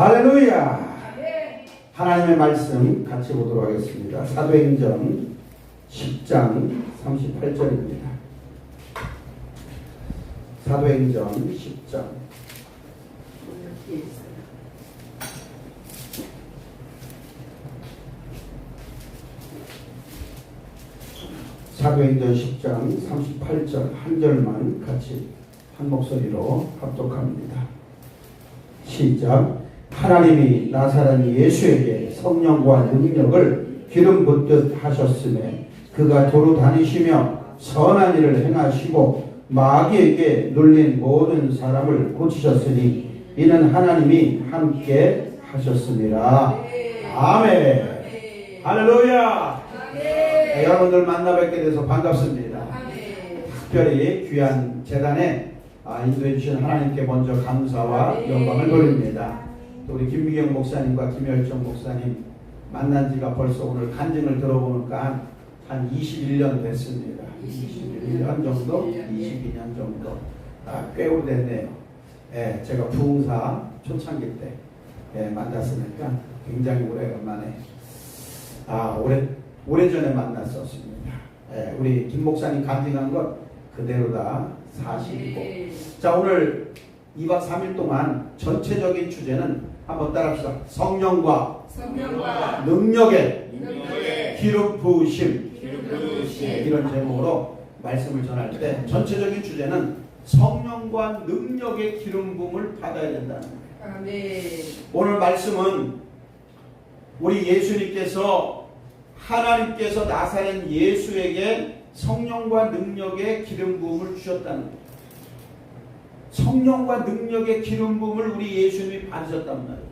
할렐루야. 하나님의 말씀 같이 보도록 하겠습니다. 사도행전 10장 38절입니다. 사도행전 10장 사도행전 10장 38절 한 절만 같이 한 목소리로 합독합니다. 시작. 하나님이 나사렛 예수에게 성령과 능력을 기름 붓듯 하셨으며 그가 도로 다니시며 선한 일을 행하시고 마귀에게 눌린 모든 사람을 고치셨으니 이는 하나님이 함께 하셨습니다. 아멘. 할렐루야. 네, 여러분들 만나 뵙게 돼서 반갑습니다. 특별히 귀한 재단에 인도해 주신 하나님께 먼저 감사와 영광을 돌립니다. 또 우리 김미경 목사님과 김열정 목사님 만난 지가 벌써 오늘 간증을 들어보니까 한 21년 됐습니다. 21년 정도? 22년 정도. 꽤 오래됐네요. 예, 제가 부흥사 초창기 때 만났으니까 굉장히 오래간만에 오래전에 만났었습니다. 예, 우리 김 목사님 간증한 것 그대로 다 사실이고. 자, 오늘 2박 3일 동안 전체적인 주제는 한번 따라합시다. 성령과 능력의 기름 부으심. 이런 제목으로 말씀을 전할 때 전체적인 주제는 성령과 능력의 기름 부음을 받아야 된다는 거예요. 오늘 말씀은 우리 예수님께서 하나님께서 나사렛 예수에게 성령과 능력의 기름 부음을 주셨다는 거예요. 성령과 능력의 기름 부음을 우리 예수님이 받으셨단 말이에요.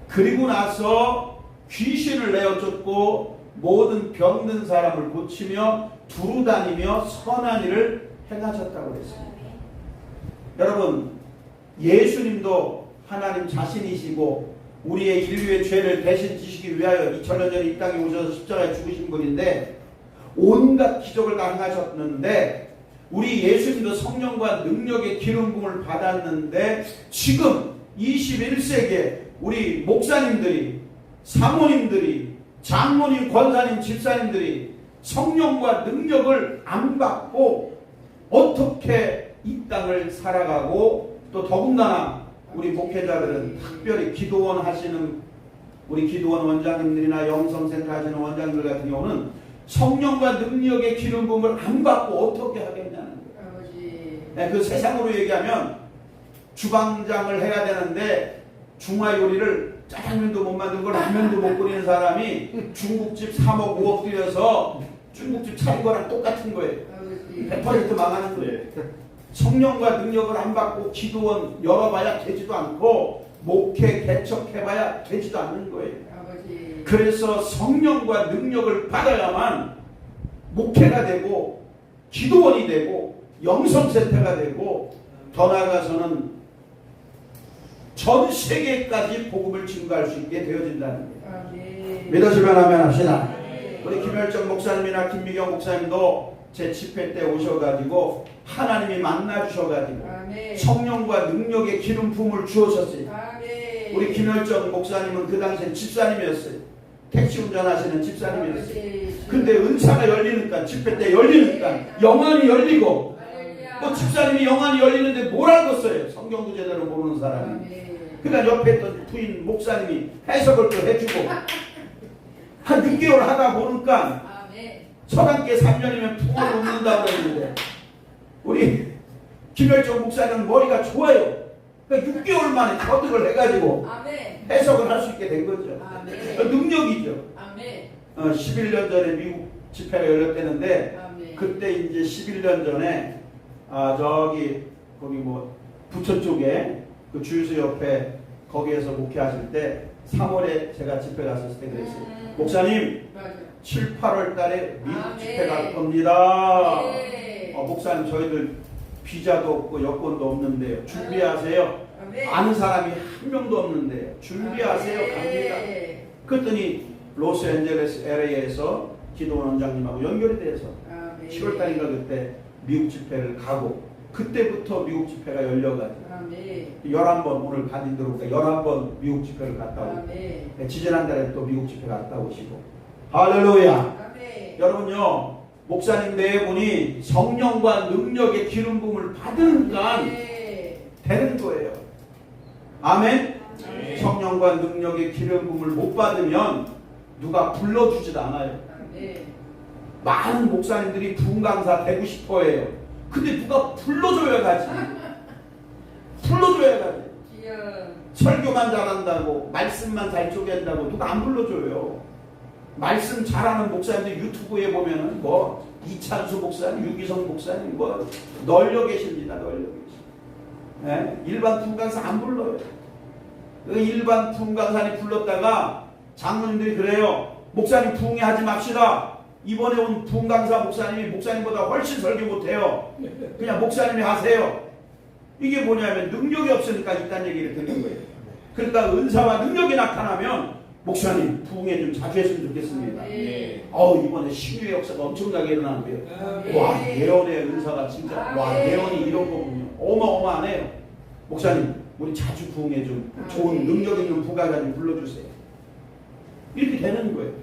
그리고 나서 귀신을 내어쫓고 모든 병든 사람을 고치며 두루 다니며 선한 일을 행하셨다고 그랬습니다. 여러분, 예수님도 하나님 자신이시고 우리의 인류의 죄를 대신 지시기 위하여 2000년 전에 이 땅에 오셔서 십자가에 죽으신 분인데 온갖 기적을 다 행하셨는데 우리 예수님도 성령과 능력의 기름 부음을 받았는데 지금 21세기에 우리 목사님들이, 사모님들이, 장모님, 권사님, 집사님들이 성령과 능력을 안 받고 어떻게 이 땅을 살아가고 또 더군다나 우리 목회자들은 특별히 기도원 하시는 우리 기도원 원장님들이나 영성센터 하시는 원장님들 같은 경우는 성령과 능력의 기름 부음을 안 받고 어떻게 하겠냐는 거예요. 네, 그 세상으로 얘기하면 주방장을 해야 되는데 중화 요리를 짜장면도 못 만들고 라면도 못 끓이는 사람이 중국집 3억 5억 들여서 중국집 차린 거랑 똑같은 거예요. 100% 망하는 거예요. 성령과 능력을 안 받고 기도원 열어봐야 되지도 않고 목회 개척해봐야 되지도 않는 거예요. 그래서 성령과 능력을 받아야만 목회가 되고 기도원이 되고 영성센터가 되고 더 나아가서는 전 세계까지 복음을 증거할 수 있게 되어진다는 거예요. 믿으시면 아멘 합시다. 우리 김열정 목사님이나 김미경 목사님도 제 집회 때 오셔가지고 하나님이 만나주셔가지고 성령과 능력의 기름 부음을 주셨어요. 우리 김열정 목사님은 그 당시에 집사님이었어요. 택시 운전하시는 집사님이었어요. 근데 은사가 열리니까 집회 때 열리니까 영안이 열리고 뭐 집사님이 영안이 열리는데 뭘 알겠어요. 성경도 제대로 모르는 사람이. 그러니까 옆에 있던 부인 목사님이 해석을 또 해주고 한 6개월 하다 보니까 서당계 3년이면 풍을 웃는다고 그랬는데 우리 김열정 목사님은 머리가 좋아요. 그러니까 6개월 만에 터득을 해가지고 해석을 할 수 있게 된 거죠. 능력이죠. 11년 전에 미국 집회가 열렸다는데 그때 이제 11년 전에 저기 거기 뭐 부천 쪽에 그 주유소 옆에 거기에서 목회하실 때 3월에 제가 집회 갔었을 때 그랬어요. 목사님 7, 8월 달에 미국 집회 갈 겁니다. 목사님 저희들 비자도 없고 여권도 없는데요. 준비하세요. 아는 사람이 한 명도 없는데요. 준비하세요. 갑니다. 그랬더니 로스앤젤레스 LA에서 기도원 원장님하고 연결이 돼서 7월 달인가 그때 미국 집회를 가고 그때부터 미국 집회가 열려가지고 아멘. 11번 오늘 가진 들어오니까 11번 미국 집회를 갔다 오고 아멘. 지지난달에 또 미국 집회 갔다 오시고 할렐루야. 아멘. 여러분요 목사님 네 분이 성령과 능력의 기름 부음을 받으니까 되는 거예요. 아멘. 아멘. 성령과 능력의 기름 부음을 못 받으면 누가 불러주지도 않아요. 아멘. 많은 목사님들이 부흥 강사 되고 싶어 해요. 근데 누가 불러줘야 가지. 불러줘야 가지. 설교만 잘한다고 말씀만 잘 쪼갠다고 누가 안 불러줘요. 말씀 잘하는 목사님들 유튜브에 보면은 뭐 이찬수 목사님, 유기성 목사님 뭐 널려 계십니다. 널려 계십니다. 네? 일반 부흥 강사 안 불러요. 일반 부흥 강사님 불렀다가 장로님들이 그래요. 목사님 부흥회 하지 맙시다. 이번에 온 부흥 강사 목사님이 목사님보다 훨씬 설교 못해요. 그냥 목사님이 하세요. 이게 뭐냐면 능력이 없으니까 이딴 얘기를 듣는 거예요. 그러니까 은사와 능력이 나타나면 목사님 부흥회 좀 자주 했으면 좋겠습니다. 이번에 신유의 역사가 엄청나게 일어나는데요. 와 예언의 은사가 진짜 와 예언이 이런 거군요. 어마어마하네요. 목사님 우리 자주 부흥회 좀 좋은 능력 있는 부가가 좀 불러주세요. 이렇게 되는 거예요.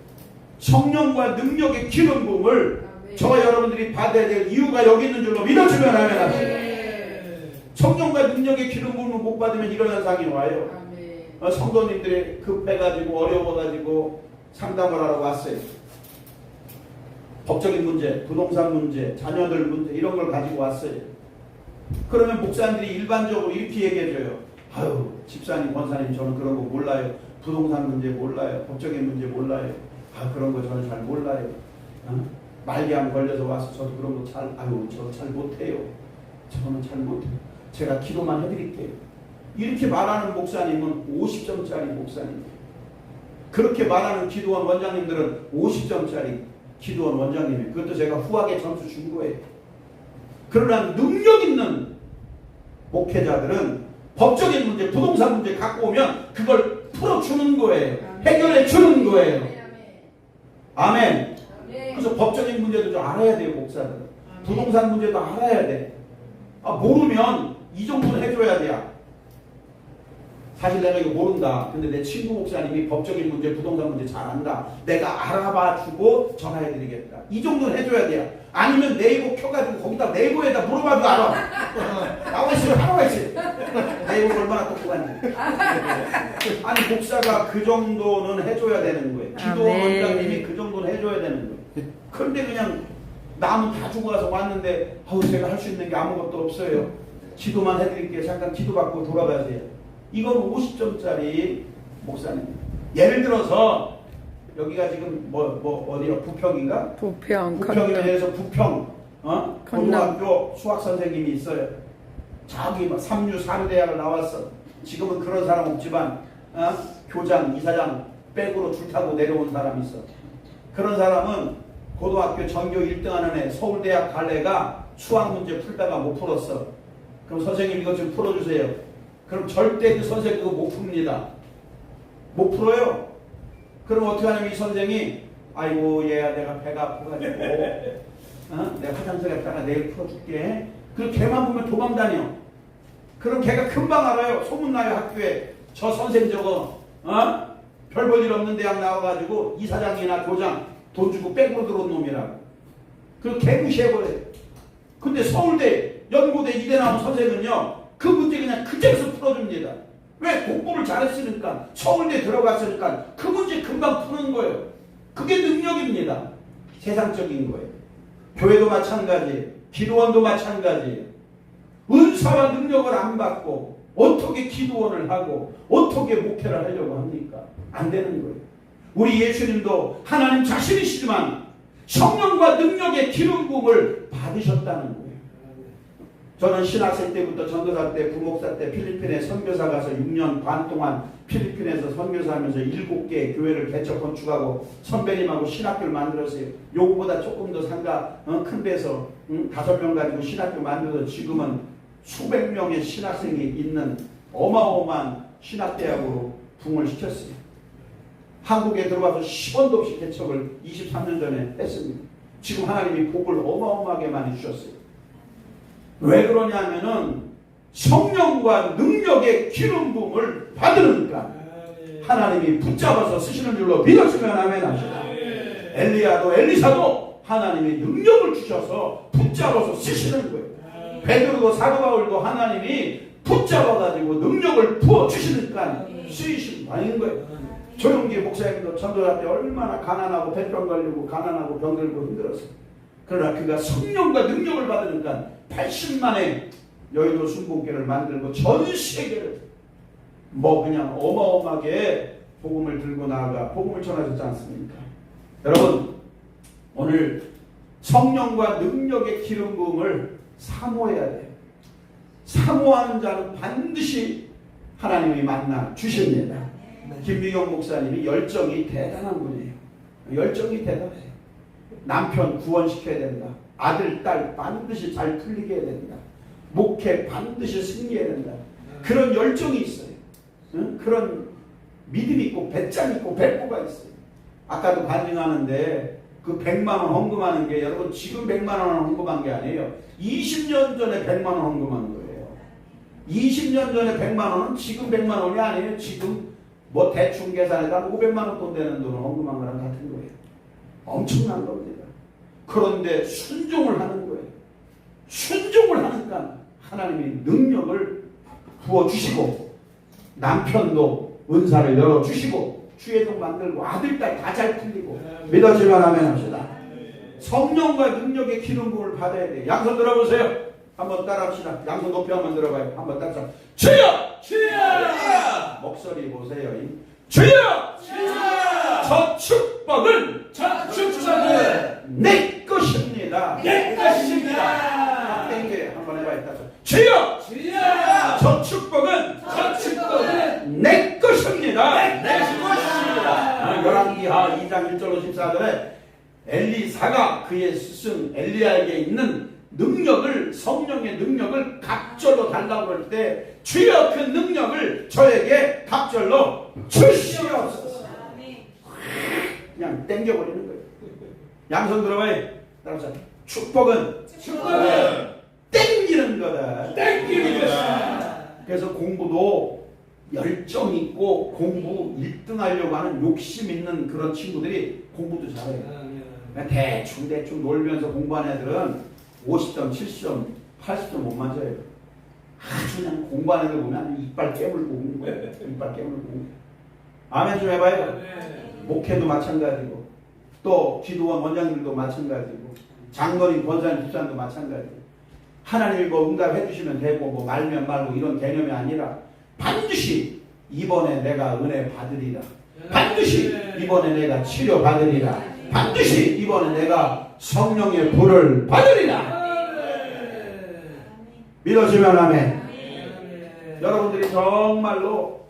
성령과 능력의 기름 부음을 저와 여러분들이 받아야 될 이유가 여기 있는 줄로 믿어주면 하면 합니다. 성령과 능력의 기름 부음을 못 받으면 이런 현상이 와요. 성도님들이 급해가지고 어려워가지고 상담을 하러 왔어요. 법적인 문제, 부동산 문제, 자녀들 문제 이런 걸 가지고 왔어요. 그러면 목사님들이 일반적으로 이렇게 얘기해줘요. 아유 집사님, 권사님 저는 그런 거 몰라요. 부동산 문제 몰라요. 법적인 문제 몰라요. 그런 거 저는 잘 몰라요. 말기암 걸려서 와서 저도 그런 거 저 잘 못해요. 저는 잘 못해요. 제가 기도만 해드릴게요. 이렇게 말하는 목사님은 50점짜리 목사님. 그렇게 말하는 기도원 원장님들은 50점짜리 기도원 원장님이에요. 그것도 제가 후하게 점수 준 거예요. 그러나 능력 있는 목회자들은 법적인 문제, 부동산 문제 갖고 오면 그걸 풀어주는 거예요. 해결해 주는 거예요. 아멘. 그래서 법적인 문제도 좀 알아야 돼요, 목사들. 부동산 문제도 알아야 돼. 모르면 이 정도는 해줘야 돼요. 사실 내가 이거 모른다. 근데 내 친구 목사님이 법적인 문제, 부동산 문제 잘 안다. 내가 알아봐 주고 전화해드리겠다. 이 정도는 해줘야 돼요. 아니면 네이버 켜가지고 거기다 네이버에다 물어봐도 알아. 나와 있으면 하나가 있어요. 네이버 얼마나 똑똑한지. 아니 목사가 그 정도는 해줘야 되는 거예요. 기도원 원장님이 그 정도는 해줘야 되는 거예요. 그런데 그냥 나는 다 주고 가서 왔는데 제가 할 수 있는 게 아무것도 없어요. 기도만 해드릴게요. 잠깐 기도받고 돌아가세요. 이건 50점짜리 목사님. 예를 들어서 여기가 지금 어디요? 부평인가? 부평이라 해서 부평 고등학교 수학 선생님이 있어요. 저기 막 3류 4류 대학을 나왔어. 지금은 그런 사람 없지만 교장, 이사장 백으로 줄 타고 내려온 사람이 있어. 그런 사람은 고등학교 전교 1등하는 애 서울대학 갈래가 수학 문제 풀다가 못 풀었어. 그럼 선생님 이것 좀 풀어주세요. 그럼 절대 그 선생님 그거 못 풉니다. 못 풀어요. 그럼 어떻게 하냐면 이 선생이 아이고 얘야 내가 배가 아파가지고 내가 화장실 갔다가 내일 풀어줄게. 그럼 걔만 보면 도망 다녀. 그럼 걔가 금방 알아요. 소문나요 학교에. 저 선생님 저거 별 볼 일 없는 대학 나와가지고 이사장이나 교장 돈 주고 백으로 들어온 놈이라고. 그럼 걔 무시해버려요. 근데 서울대, 연고대, 이대 나온 선생은요. 그 문제 그냥 그제서 풀어줍니다. 왜? 공부를 잘했으니까 서울대 들어갔으니까 그 문제 금방 푸는 거예요. 그게 능력입니다. 세상적인 거예요. 교회도 마찬가지, 기도원도 마찬가지. 은사와 능력을 안 받고 어떻게 기도원을 하고 어떻게 목회를 하려고 합니까? 안 되는 거예요. 우리 예수님도 하나님 자신이시지만 성령과 능력의 기름 부음을 받으셨다는 거예요. 저는 신학생 때부터 전도사 때, 부목사 때 필리핀에 선교사 가서 6년 반 동안 필리핀에서 선교사하면서 7개의 교회를 개척 건축하고 선배님하고 신학교를 만들었어요. 요거보다 조금 더 상가 큰 데서 5명 가지고 신학교 만들어서 지금은 수백 명의 신학생이 있는 어마어마한 신학대학으로 붕을 시켰어요. 한국에 들어와서 10원도 없이 개척을 23년 전에 했습니다. 지금 하나님이 복을 어마어마하게 많이 주셨어요. 왜 그러냐면은 성령과 능력의 기름 부음을 받으니까 하나님이 붙잡아서 쓰시는 줄로 믿었으면 아멘 하시다. 엘리야도 엘리사도 하나님이 능력을 주셔서 붙잡아서 쓰시는 거예요. 베드로도 사도 바울도 하나님이 붙잡아가지고 능력을 부어주시니까 쓰이신 분인 거예요. 조용기 목사님도 전도할 때 얼마나 가난하고 백병 걸리고 가난하고 병들고 힘들었어요. 그러나 그가 성령과 능력을 받으니까 80만의 여의도 순복교를 만들고 전 세계를 그냥 어마어마하게 복음을 들고 나아가 복음을 전하셨지 않습니까? 여러분, 오늘 성령과 능력의 기름 부음을 사모해야 돼요. 사모하는 자는 반드시 하나님이 만나 주십니다. 김미경 목사님이 열정이 대단한 분이에요. 열정이 대단해요. 남편 구원시켜야 된다. 아들, 딸 반드시 잘 풀리게 해야 된다. 목회 반드시 승리해야 된다. 그런 열정이 있어요. 응? 그런 믿음이 있고 배짱 있고 배포가 있어요. 아까도 간증하는데 그 100만 원 헌금하는 게 여러분 지금 100만 원 헌금한 게 아니에요. 20년 전에 100만 원 헌금한 거예요. 20년 전에 100만 원은 지금 100만 원이 아니에요. 지금 대충 계산해서 500만 원 돈 되는 돈을 헌금한 거랑 같은 거예요. 엄청난 겁니다. 그런데 순종을 하는 거예요. 순종을 하니까 하나님이 능력을 부어주시고 남편도 은사를 열어주시고 주의종 만들고 아들, 딸 다 잘 풀리고 믿어지면 아멘 합시다. 성령과 능력의 기름 부음을 받아야 돼요. 양손 들어보세요. 한번 따라합시다. 양손 높이 한번 들어봐요. 한번 따라합시다. 주여! 주여! 목소리 보세요. 주여! 주여! 저 축복은 내 것입니다. 내 것입니다. 땡겨 한번 해봐요. 주여! 주여! 저 축복은 내 것입니다. 내 것입니다. 열왕기하 2장 1절로 14절에 엘리사가 그의 스승 엘리야에게 있는 능력을 성령의 능력을 갑절로 달라고 할 때 주여 그 능력을 저에게 갑절로 주시옵소서. 그냥 땡겨버리는 거예요. 양손 들어봐요. 따라서 축복은 땡기는 거다. 땡기는 것이다. 그래서 공부도 열정 있고 공부 1등 하려고 하는 욕심 있는 그런 친구들이 공부도 잘해요. 대충 놀면서 공부하는 애들은 50점, 70점, 80점 못 맞아요. 아주 그냥 공부하는 애들 보면 이빨 깨물고 오는 거예요. 이빨 깨물고 오는 거예요. 아멘 좀 해봐요. 목회도 마찬가지고 또 기도원 원장님도 마찬가지고 장로님, 권사님, 집사님도 마찬가지고 하나님이 응답해 주시면 되고 말면 말고 이런 개념이 아니라 반드시 이번에 내가 은혜 받으리라. 반드시 이번에 내가 치료 받으리라. 반드시 이번에 내가 성령의 불을 받으리라. 믿어지면 아멘. 여러분들이 정말로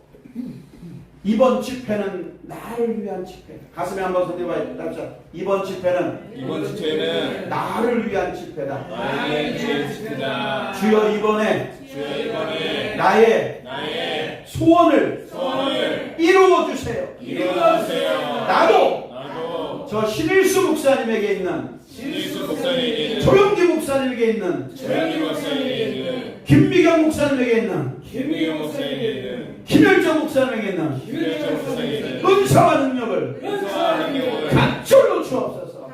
이번 집회는 나를 위한 집회다. 가슴에 한번 손대봐요. 이번 집회는 나를 위한 집회다. 주여 이번에 나의 소원을 이루어 주세요. 나도 저 신일수 목사님에게 있는 조영기 목사님에게 있는 김미경 목사님에게 있는 김열정 목사님에게 있는 은사와 능력을 갑절로 주옵소서.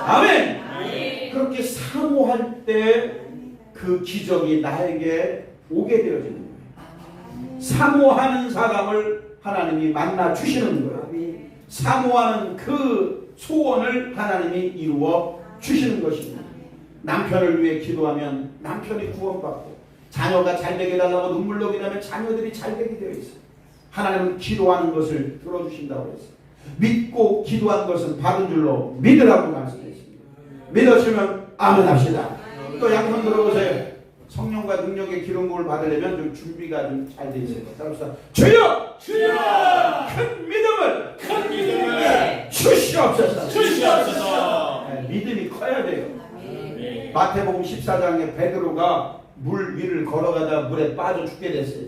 아멘. 그렇게 사모할 때 그 기적이 나에게 오게 되어지는 거예요. 사모하는 사람을 하나님이 만나 주시는 거예요. 사모하는 그 소원을 하나님이 이루어 주시는 것입니다. 남편을 위해 기도하면 남편이 구원받고 자녀가 잘되게 해달라고 눈물 나게 하면 자녀들이 잘되게 되어 있어요. 하나님은 기도하는 것을 들어주신다고 했어요. 믿고 기도한 것은 받은 줄로 믿으라고 말씀했습니다. 믿으시면 아멘 합시다. 또 양손 들어보세요. 성령과 능력의 기름 부음을 받으려면 좀 준비가 좀 잘 돼 있어요. 따라서 주여! 큰 믿음을 주시옵소서. 네, 믿음이 커야 돼요. 마태복음 14장에 베드로가 물 위를 걸어가다 물에 빠져 죽게 됐어요.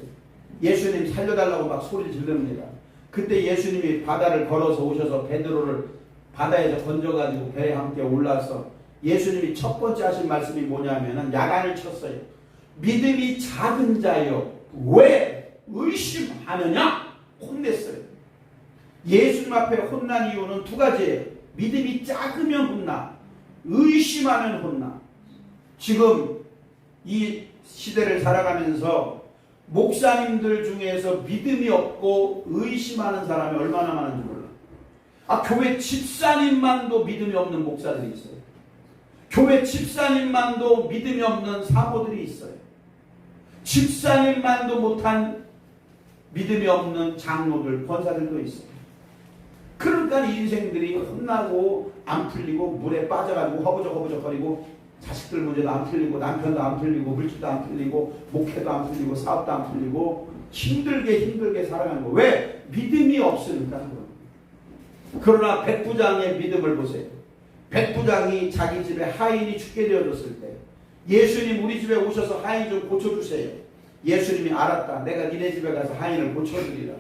예수님 살려달라고 막 소리 지릅니다. 그때 예수님이 바다를 걸어서 오셔서 베드로를 바다에서 건져가지고 배에 함께 올라서 예수님이 첫 번째 하신 말씀이 뭐냐면은 야단을 쳤어요. 믿음이 작은 자여 왜 의심하느냐 혼냈어요. 예수님 앞에 혼난 이유는 두 가지예요. 믿음이 작으면 혼나, 의심하면 혼나. 지금 이 시대를 살아가면서 목사님들 중에서 믿음이 없고 의심하는 사람이 얼마나 많은지 몰라. 교회 집사님만도 믿음이 없는 목사들이 있어요. 교회 집사님만도 믿음이 없는 사모들이 있어요. 집사님만도 못한 믿음이 없는 장로들, 권사들도 있어요. 그러니까 인생들이 혼나고 안 풀리고 물에 빠져가지고 허부적허부적거리고 자식들 문제도 안 풀리고 남편도 안 풀리고 물질도 안 풀리고 목회도 안 풀리고 사업도 안 풀리고 힘들게 살아가는 거. 왜? 믿음이 없으니까. 그러나 백부장의 믿음을 보세요. 백부장이 자기 집에 하인이 죽게 되어졌을 때 예수님 우리 집에 오셔서 하인 좀 고쳐주세요. 예수님이 알았다. 내가 니네 집에 가서 하인을 고쳐주리라.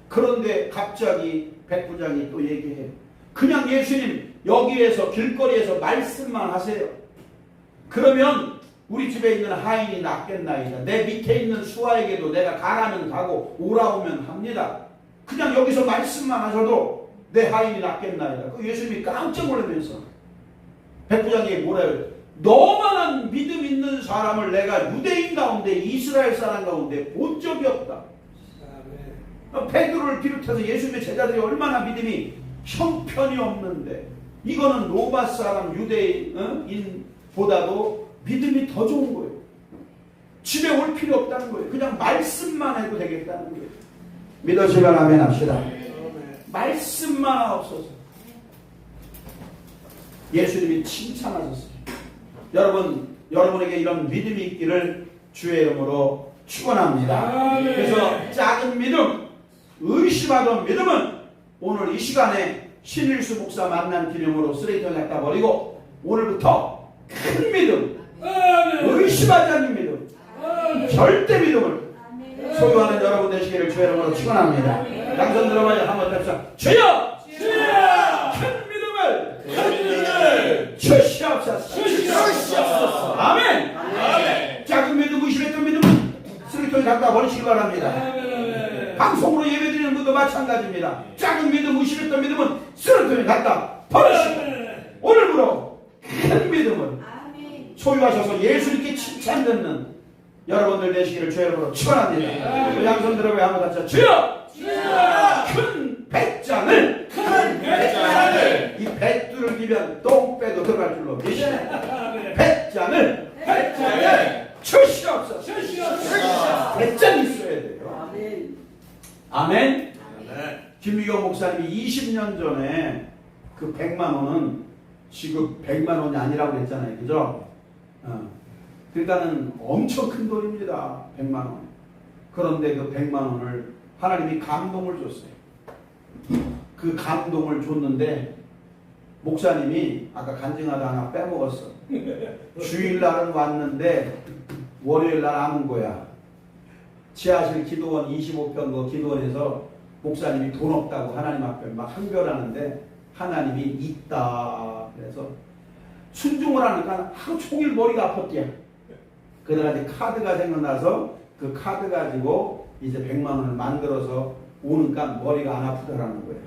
그런데 갑자기 백부장이 또 얘기해요. 그냥 예수님 여기에서 길거리에서 말씀만 하세요. 그러면 우리 집에 있는 하인이 낫겠나이다. 내 밑에 있는 수하에게도 내가 가라면 가고 오라오면 합니다. 그냥 여기서 말씀만 하셔도 내 하인이 낫겠나이다. 그 예수님이 깜짝 놀라면서 백부장에게 뭐라 해요? 너만한 믿음 있는 사람을 내가 유대인 가운데 이스라엘 사람 가운데 본 적이 없다. 베드로를 비롯해서 예수님의 제자들이 얼마나 믿음이 형편이 없는데 이거는 로마 사람 유대인보다도 믿음이 더 좋은 거예요. 집에 올 필요 없다는 거예요. 그냥 말씀만 해도 되겠다는 거예요. 믿으시면 아멘 합시다. 말씀만 없어서 예수님이 칭찬하셨어요. 여러분에게 이런 믿음이 있기를 주의 이름으로 축원합니다. 그래서 작은 믿음, 의심하던 믿음은 오늘 이 시간에 신일수 목사 만난 기념으로 쓰레기통에 갖다 버리고 오늘부터 큰 믿음, 의심하지 않는 믿음, 절대 믿음을 소유하는 여러분 되시기를 주의 이름으로 축원합니다. 양손 들어봐요. 한번 합시다. 주여! 큰 믿음을 주시옵소서. 아멘. 작은 믿음, 의심했던 믿음은 쓰레기통에 갖다 버리시기 바랍니다. 방송으로 예배드리는 분도 마찬가지입니다. 작은 믿음, 의심했던 믿음은 쓰레기통에 갖다 버리시고 오늘부로 큰 믿음을 소유하셔서 예수님께 칭찬 듣는 여러분들 되시기를 주의 이름으로 축원합니다. 양손 들어봐요. 한번 같이 주여! 큰 배짱을 이 뱃줄을 기면 똥배도 들어갈 줄로 계시네. 배짱을 주시옵소서. 배짱이 있어야 돼요. 아멘. 김미경 목사님이 20년 전에 그 100만 원은 지금 100만 원이 아니라고 그랬잖아요. 그죠? 그러니까는 엄청 큰 돈입니다. 100만 원. 그런데 그 100만 원을 하나님이 감동을 줬어요. 그 감동을 줬는데 목사님이 아까 간증하다 하나 빼먹었어. 주일날은 왔는데 월요일날 남은 거야. 지하실 기도원 25평 그 기도원에서 목사님이 돈 없다고 하나님 앞에 막 항변하는데 하나님이 있다. 그래서 순종을 하니까 하루 종일 머리가 아팠대요. 그러다가 이제 카드가 생각나서 그 카드 가지고 이제 100만 원을 만들어서 오니까 머리가 안 아프더라는 거예요.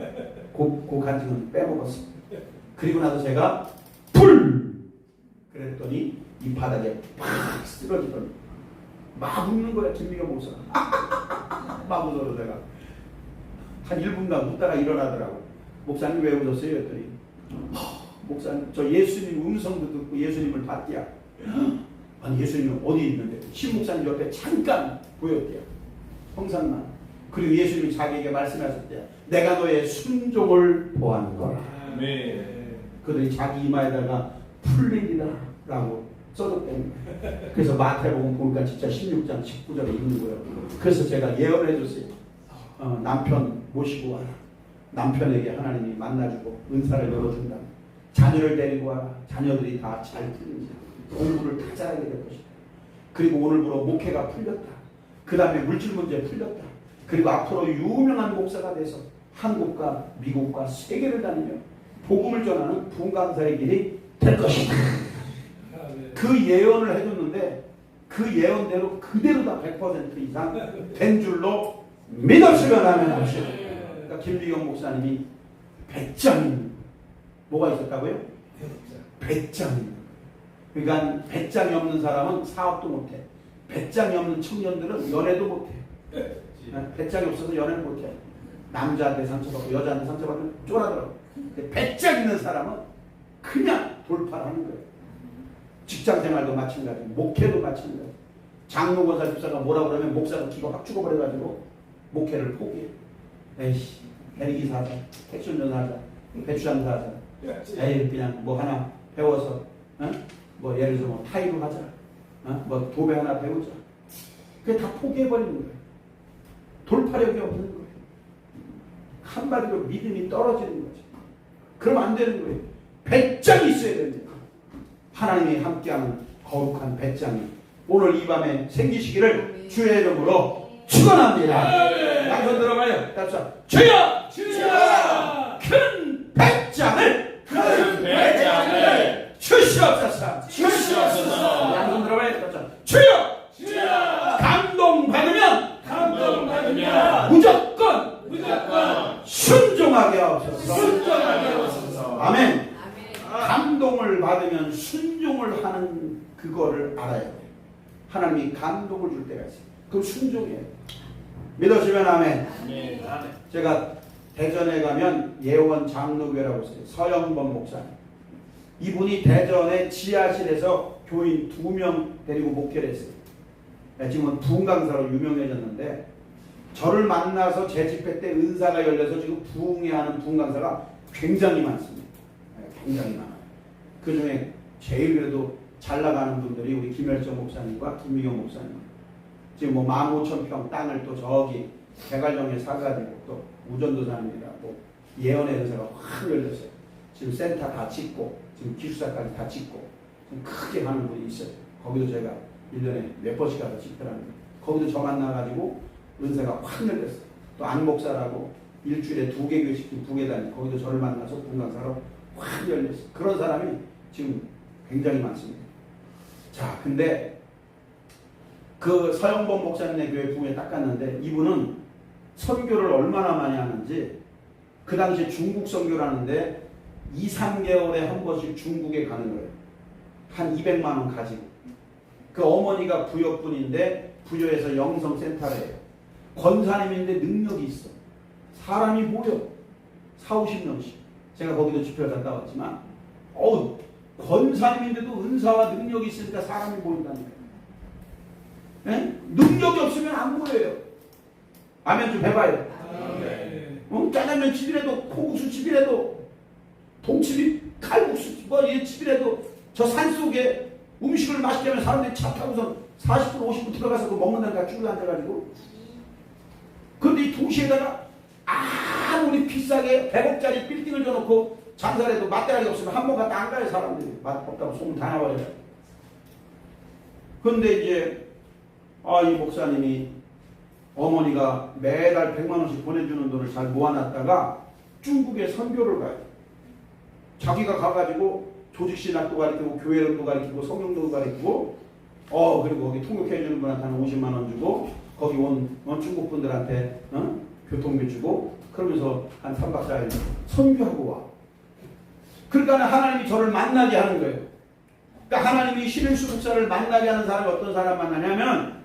그 간증은 빼먹었어. 그리고 나서 제가 풀! 그랬더니 이 바닥에 팍 쓰러지더니 막 웃는 거야. 김미경 목사가. 막 웃어서 내가 한 1분간 웃다가 일어나더라고. 목사님 왜 웃었어요? 했더니 목사님 저 예수님 음성도 듣고 예수님을 봤대요. 아니 예수님은 어디 있는데? 신 목사님 옆에 잠깐 보였대요. 형상만. 그리고 예수님이 자기에게 말씀하셨대요. 내가 너의 순종을 보았는 거라. 그들이 자기 이마에다가 풀리리라 라고 써줬대요. 그래서 마태복음 보니까 진짜 16장 19절에 있는 거예요. 그래서 제가 예언을 해줬어요. 남편 모시고 와라. 남편에게 하나님이 만나주고 은사를 열어준다. 자녀를 데리고 와라. 자녀들이 다 잘 풀리자. 공부를 다 잘하게 될 것이다. 그리고 오늘부로 목회가 풀렸다. 그 다음에 물질 문제 풀렸다. 그리고 앞으로 유명한 목사가 돼서 한국과 미국과 세계를 다니며 복음을 전하는 부흥강사의 길이 될 것이다. 그 예언을 해줬는데 그 예언대로 그대로 다 100% 이상 된 줄로 믿었으면 하면 합시다. 그러니까 김비경 목사님이 배짱 뭐가 있었다고요? 배짱. 그러니까 배짱이 없는 사람은 사업도 못해. 배짱이 없는 청년들은 연애도 못해. 배짱이 없어서 연애를 못해. 남자한테 상처받고 여자한테 상처받으면 쫄아들어. 배짱 있는 사람은 그냥 돌파를 하는 거예요. 직장생활도 마찬가지, 목회도 마찬가지. 장로권사 집사가 뭐라고 그러면 목사가 기가 확 죽어버려가지고 목회를 포기해. 에이씨, 대리기사 하자, 택시 운전사 하자, 배추장사 하자. 에이, 그냥 뭐 하나 배워서, 뭐 예를 들어서 뭐 타이로 하자, 뭐 도배 하나 배우자. 그게 다 포기해버리는 거예요. 돌파력이 없는 거예요. 한마디로 믿음이 떨어지는 거죠. 그러면 안 되는 거예요. 배짱이 있어야 됩니다. 하나님이 함께하는 거룩한 배짱이 오늘 이 밤에 생기시기를 주의 이름으로 축원합니다. 양손 들어봐요. 답사. 주여! 주여! 큰 배짱을 주시옵소서. 주시옵소서. 양손 들어봐요. 답사. 주여! 주여! 감동받으면 무조건 순종하게 하옵소서. 아멘. 감동을 받으면 순종을 하는 그거를 알아야 돼요. 하나님이 감동을 줄 때가 있어요. 그럼 순종이에요. 믿으시면 아멘. 제가 대전에 가면 예원 장로교회라고 있어요. 서영범 목사님. 이분이 대전의 지하실에서 교인 2명 데리고 목회를 했어요. 지금은 부흥 강사로 유명해졌는데 저를 만나서 제 집회 때 은사가 열려서 지금 부흥회 하는 부흥 강사가 굉장히 많습니다. 굉장히 많아요. 그 중에 제일 그래도 잘 나가는 분들이 우리 김열정 목사님과 김미경 목사님. 지금 뭐 15,000평 땅을 또 저기 대관령에 사가지고 또 우전도사님이라고 예언의 은사가 확 열렸어요. 지금 센터 다 짓고 지금 기숙사까지 다 짓고 지금 크게 하는 분이 있어요. 거기도 제가 1년에 몇 번씩 가서 집회하는 거예요. 거기도 저 만나가지고 은사가 확 열렸어요. 또 안 목사라고 일주일에 2개 교식 2개 다니 거기도 저를 만나서 분강사로 확 열렸어요. 그런 사람이 지금 굉장히 많습니다. 자, 근데 그 서영범 목사님의 교회 부흥에 딱 갔는데 이분은 선교를 얼마나 많이 하는지 그 당시에 중국 선교를 하는데 2, 3개월에 한 번씩 중국에 가는 거예요. 한 200만 원 가지고. 그 어머니가 부여분인데 부여에서 영성센터를 해요. 권사님인데 능력이 있어. 사람이 모여. 4, 50명씩. 제가 거기도 집회를 갔다 왔지만 권사님인데도 은사와 능력이 있으니까 사람이 모인다는 거예요. 에? 능력이 없으면 안 보여요. 아멘 좀 해봐요. 짜장면 집이라도 콩국수 집이라도 동치미 칼국수 이 집이라도 저 산속에 음식을 맛있게 하면 사람들이 차 타고서 40분 50분 들어가서 먹는다니까 쭉 앉아가지고. 그런데 이 도시에다가 아무리 비싸게 100억짜리 빌딩을 줘놓고 장사를 해도 맛대가리 없으면 한 번 갔다 안 가요. 사람들이 맛 없다고 소문 다 나와요. 그런데 이제 이 목사님이 어머니가 매달 100만 원씩 보내주는 돈을 잘 모아놨다가 중국에 선교를 가요. 자기가 가가지고 조직신학도 가르치고 교회론도 가르치고 성경도 가르치고 그리고 거기 통역해주는 분한테 한 50만 원 주고 거기 온 중국 분들한테 교통비 주고 그러면서 한 3박 4일 선교하고 와. 그러니까 하나님이 저를 만나게 하는 거예요. 그러니까 하나님이 신일수 목사를 만나게 하는 사람이 어떤 사람 만나냐면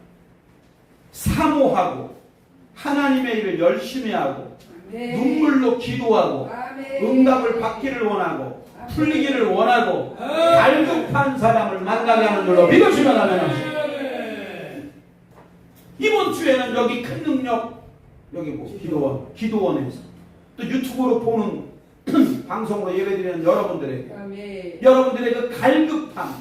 사모하고 하나님의 일을 열심히 하고 눈물로 기도하고 응답을 받기를 원하고 풀리기를 원하고 갈급한 사람을 만나게 하는 줄로 믿으시면 하면 이번 주에는 여기 큰 능력 여기 뭐 기도원에서 또 유튜브로 보는 방송으로 예배드리는 여러분들에게 여러분들의 그 갈급함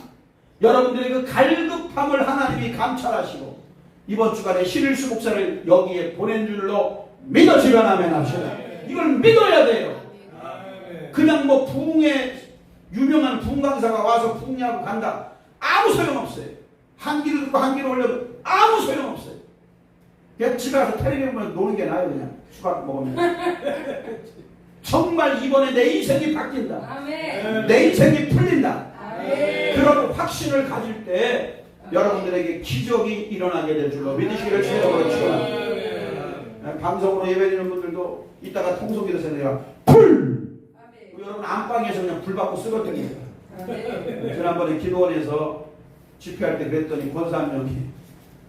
여러분들의 그 갈급함을 하나님이 감찰하시고 이번 주간에 신일수 목사를 여기에 보낸 줄로 믿어지면 하면 합시다. 이걸 믿어야 돼요. 그냥 뭐 부흥에 유명한 부흥 강사가 와서 부흥하고 간다. 아무 소용없어요. 한 길을 듣고 한 길을 올려도 아무 소용없어요. 그냥 집에 가서 텔레비전 보면 노는 게 나아요. 그냥 수박 먹으면. 정말 이번에 내 인생이 바뀐다. 내 인생이 풀린다. 그런 확신을 가질 때 여러분들에게 기적이 일어나게 될 줄로 믿으시기를 주님으로 축원합니다. 방송으로 예배드리는 분들도 이따가 통속기도에서 내가 불! 여러분 안방에서 그냥 불 받고 쓰거든요. 지난번에 기도원에서 집회할 때 그랬더니 권사 한 명이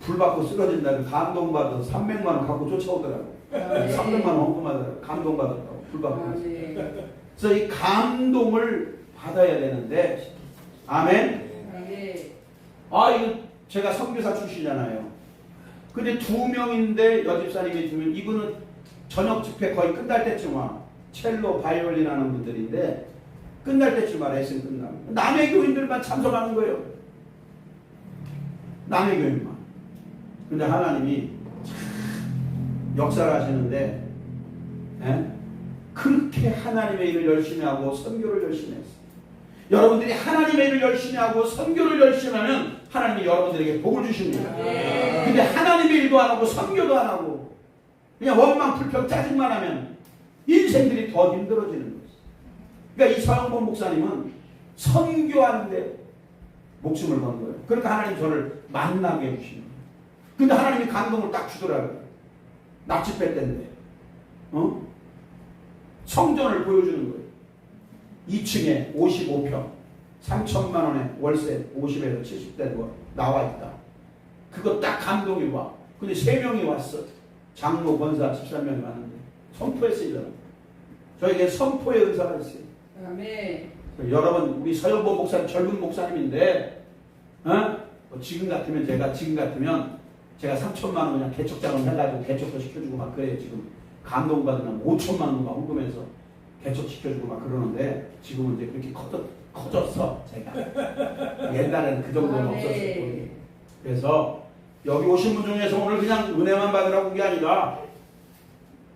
불 받고 쓰러진다고 감동받아서 300만 원 갖고 쫓아오더라고. 300만 원 헌금하더라고. 감동받았다고. 불 받고. 그래서 이 감동을 받아야 되는데 아멘. 이거 제가 선교사 출신이잖아요. 근데 2명인데 여집사님이 2명. 이분은 저녁 집회 거의 끝날 때쯤 와. 첼로 바이올린 하는 분들인데 끝날 때쯤 와. 레슨 끝나면 남의 교인들만 참석하는 거예요. 남의 교인만. 근데 하나님이 역사를 하시는데 그렇게 하나님의 일을 열심히 하고 선교를 열심히 했어요. 여러분들이 하나님의 일을 열심히 하고 선교를 열심히 하면 하나님이 여러분들에게 복을 주십니다. 근데 하나님의 일도 안 하고 선교도 안 하고 그냥 원망 불평 짜증만 하면 인생들이 더 힘들어지는 거예요. 그러니까 이 서영범 목사님은 선교하는데 목숨을 건 거예요. 그러니까 하나님 저를 만나게 해주시는 거예요. 근데 하나님이 감동을 딱 주더라고요. 납치배 때인데 성전을 보여주는 거예요. 2층에 55평 3천만 원에 월세 50에서 70대로 나와 있다. 그거 딱 감동이 와. 근데 3명이 왔어. 장로, 권사, 13명이 왔는데 선포했어요. 저에게 선포의 은사가 있어요. 아멘. 여러분 우리 서영보 목사님 젊은 목사님인데 지금 같으면 제가 3천만 원 그냥 개척자금 해가지고 개척도 시켜주고 막 그래요. 지금 감동받으면 5천만 원만 헌금해서 개척시켜주고 막 그러는데 지금은 이제 그렇게 커졌어. 제가 옛날에는 그 정도는 없었어요. 그래서 여기 오신 분 중에서 오늘 그냥 은혜만 받으라고 온 게 아니라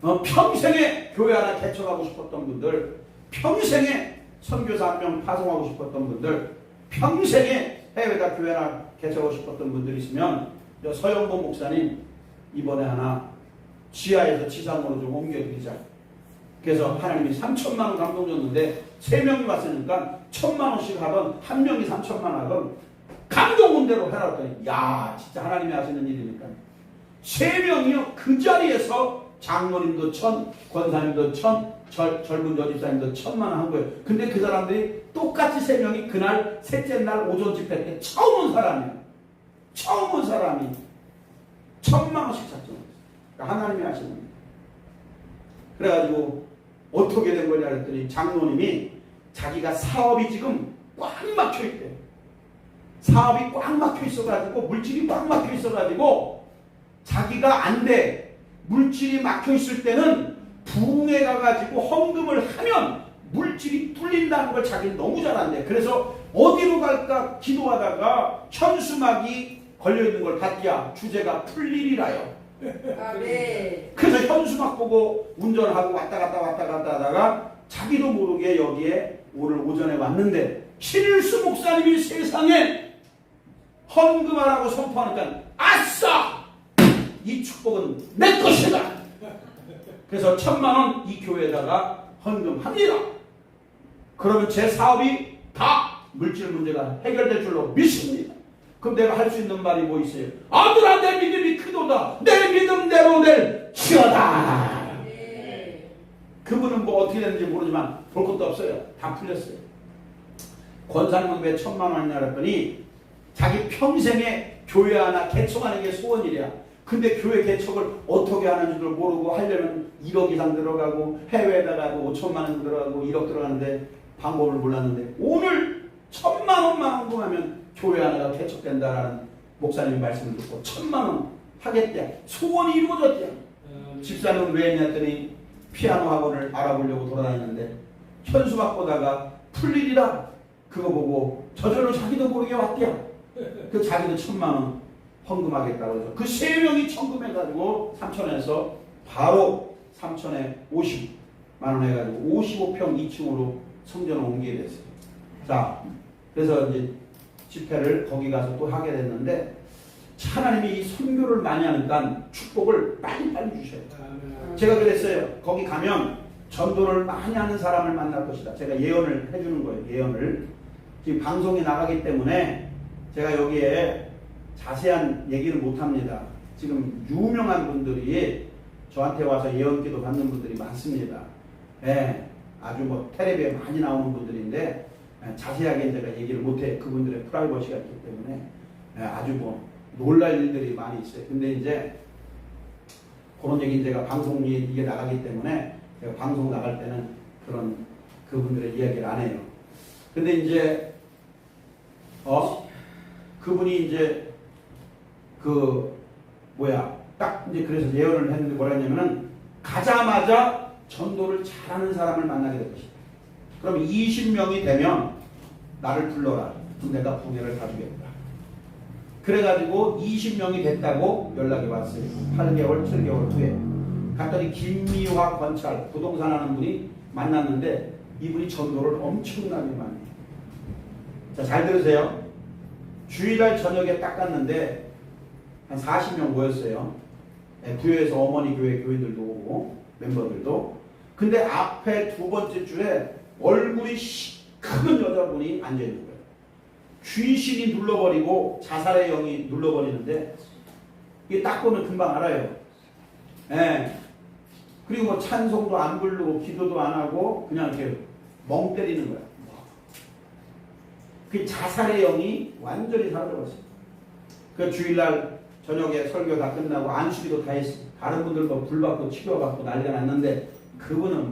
평생에 교회 하나 개척하고 싶었던 분들, 평생에 선교사 한 명 파송하고 싶었던 분들, 평생에 해외다 교회 하나 개척하고 싶었던 분들이 있으면 서영범 목사님 이번에 하나 지하에서 지상으로 좀 옮겨드리자. 그래서 하나님이 3천만 원 감동 줬는데 3명이 왔으니까 1,000만 원씩 하던 한 명이 3천만 원 하던 감동 운대로 해라 했더니 야 진짜 하나님이 하시는 일이니까 3명이요 그 자리에서 장로님도 1,000, 권사님도 1,000, 젊은 여집사님도 1,000만 원 한 거예요. 근데 그 사람들이 똑같이 3명이 그날 셋째 날 오전 집회 때 처음 온 사람이에요. 처음 온 사람이 1,000만 원씩 작정했어요. 그러니까 하나님이 하시는 거예요. 그래가지고 어떻게 된 거냐 그랬더니 장로님이 자기가 사업이 지금 꽉 막혀 있대요. 사업이 꽉 막혀 있어가지고 물질이 꽉 막혀 있어가지고 자기가 안 돼. 물질이 막혀 있을 때는 부흥회 가가지고 헌금을 하면 물질이 뚫린다는 걸 자기는 너무 잘 안돼. 그래서 어디로 갈까 기도하다가 현수막이 걸려있는 걸 봤디야. 주제가 풀일이라요. 그래서 현수막 보고 운전하고 왔다 갔다 하다가 자기도 모르게 여기에 오늘 오전에 왔는데 신일수 목사님이 세상에 헌금하라고 선포하니까 아싸! 이 축복은 내 것이다. 그래서 1,000만 원 이 교회에다가 헌금합니다. 그러면 제 사업이 다 물질 문제가 해결될 줄로 믿습니다. 그럼 내가 할 수 있는 말이 뭐 있어요? 아들아 내 믿음이 크도다. 내 믿음대로 될지어다. 그분은 뭐 어떻게 됐는지 모르지만 볼 것도 없어요. 다 풀렸어요. 권사님은 왜 1,000만 원이냐 그랬더니 자기 평생에 교회 하나 개척하는 게 소원이랴. 근데 교회 개척을 어떻게 하는지도 모르고 하려면 1억 이상 들어가고 해외에다 가고 5천만 원 들어가고 1억 들어가는데 방법을 몰랐는데 오늘 1,000만 원만 헌금하면 교회 하나가 개척된다라는 목사님 말씀을 듣고 1,000만 원 하겠대. 소원이 이루어졌대. 집사는 왜 했냐 했더니 피아노 학원을 알아보려고 돌아다녔는데 현수막 보다가 풀일이라 그거 보고 저절로 자기도 모르게 왔대요. 그 자기도 1,000만 원 헌금하겠다고 해서 그 3명이 청금해가지고 3천에서 바로 3천에 50만 원 해가지고 55평 2층으로 성전을 옮기게 됐어요. 자, 그래서 이제 집회를 거기 가서 또 하게 됐는데 하나님이 이 선교를 많이 하니까 축복을 빨리빨리 주셔요. 제가 그랬어요. 거기 가면 전도를 많이 하는 사람을 만날 것이다. 제가 예언을 해주는 거예요. 예언을. 지금 방송이 나가기 때문에 제가 여기에 자세한 얘기를 못합니다. 지금 유명한 분들이 저한테 와서 예언기도 받는 분들이 많습니다. 예, 아주 뭐 텔레비에 많이 나오는 분들인데 자세하게 제가 얘기를 못해. 그분들의 프라이버시가 있기 때문에 아주 뭐 놀랄 일들이 많이 있어요. 근데 이제 그런 얘기 제가 방송이 이게 나가기 때문에 제가 방송 나갈 때는 그런 그분들의 이야기를 안 해요. 근데 이제 그분이 이제 딱 이제 그래서 예언을 했는데 뭐라 했냐면은 가자마자 전도를 잘하는 사람을 만나게 될 것이다. 그럼 20명이 되면 나를 불러라. 그럼 내가 부녀를 가주겠다. 그래가지고 20명이 됐다고 연락이 왔어요. 8개월, 7개월 후에. 갔더니 김미화 권찰, 부동산 하는 분이 만났는데 이분이 전도를 엄청나게 많이 해요. 자, 잘 들으세요. 주일날 저녁에 딱 갔는데 한 40명 모였어요. 부여에서 어머니 교회 교인들도 오고 멤버들도. 근데 앞에 두 번째 줄에 얼굴이 큰 여자분이 앉아있는 거예요. 귀신이 눌러버리고 자살의 영이 눌러버리는데 이게 딱 보면 금방 알아요. 그리고 뭐 찬송도 안 부르고 기도도 안 하고 그냥 이렇게 멍 때리는 거야. 그 자살의 영이 완전히 사라져버렸어요. 그 주일날 저녁에 설교 다 끝나고 안수기도 다 했어요. 다른 분들 뭐 불받고 치료받고 난리가 났는데 그분은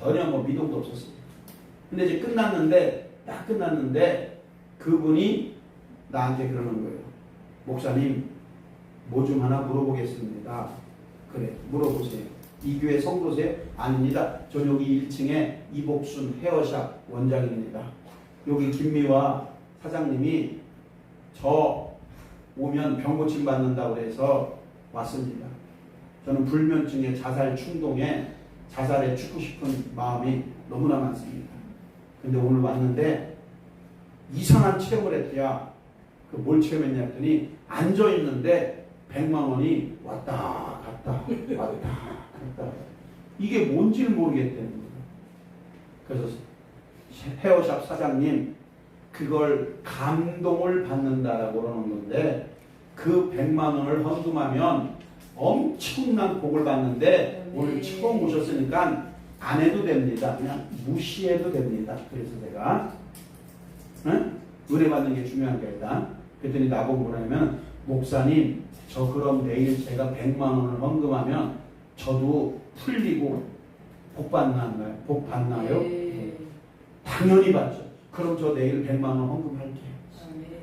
전혀 미동도 없었어요. 근데 이제 딱 끝났는데 그분이 나한테 그러는 거예요. 목사님, 뭐 좀 하나 물어보겠습니다. 그래, 물어보세요. 이 교회 성도세요? 아닙니다. 저 여기 1층에 이복순 헤어샵 원장입니다. 여기 김미화 사장님이 저 오면 병 고침 받는다고 해서 왔습니다. 저는 불면증에 자살 충동에 자살에 죽고 싶은 마음이 너무나 많습니다. 근데 오늘 왔는데 이상한 체험을 했대야. 뭘 체험했냐 했더니 앉아있는데 100만 원이 왔다 갔다 왔다 갔다. 이게 뭔지를 모르겠다는 거예요. 그래서 헤어샵 사장님, 그걸 감동을 받는다라고 그러는 건데 그 100만 원을 헌금하면 엄청난 복을 받는데 오늘 처음 오셨으니까 안 해도 됩니다. 그냥 무시해도 됩니다. 그래서 제가 은혜 받는 게 중요한 게 아니라 그랬더니 나보고 뭐냐면 목사님, 저 그럼 내일 제가 100만 원을 헌금하면 저도 풀리고 복 받나요? 복 받나요? 당연히 받죠. 그럼 저 내일 100만 원 헌금할게요.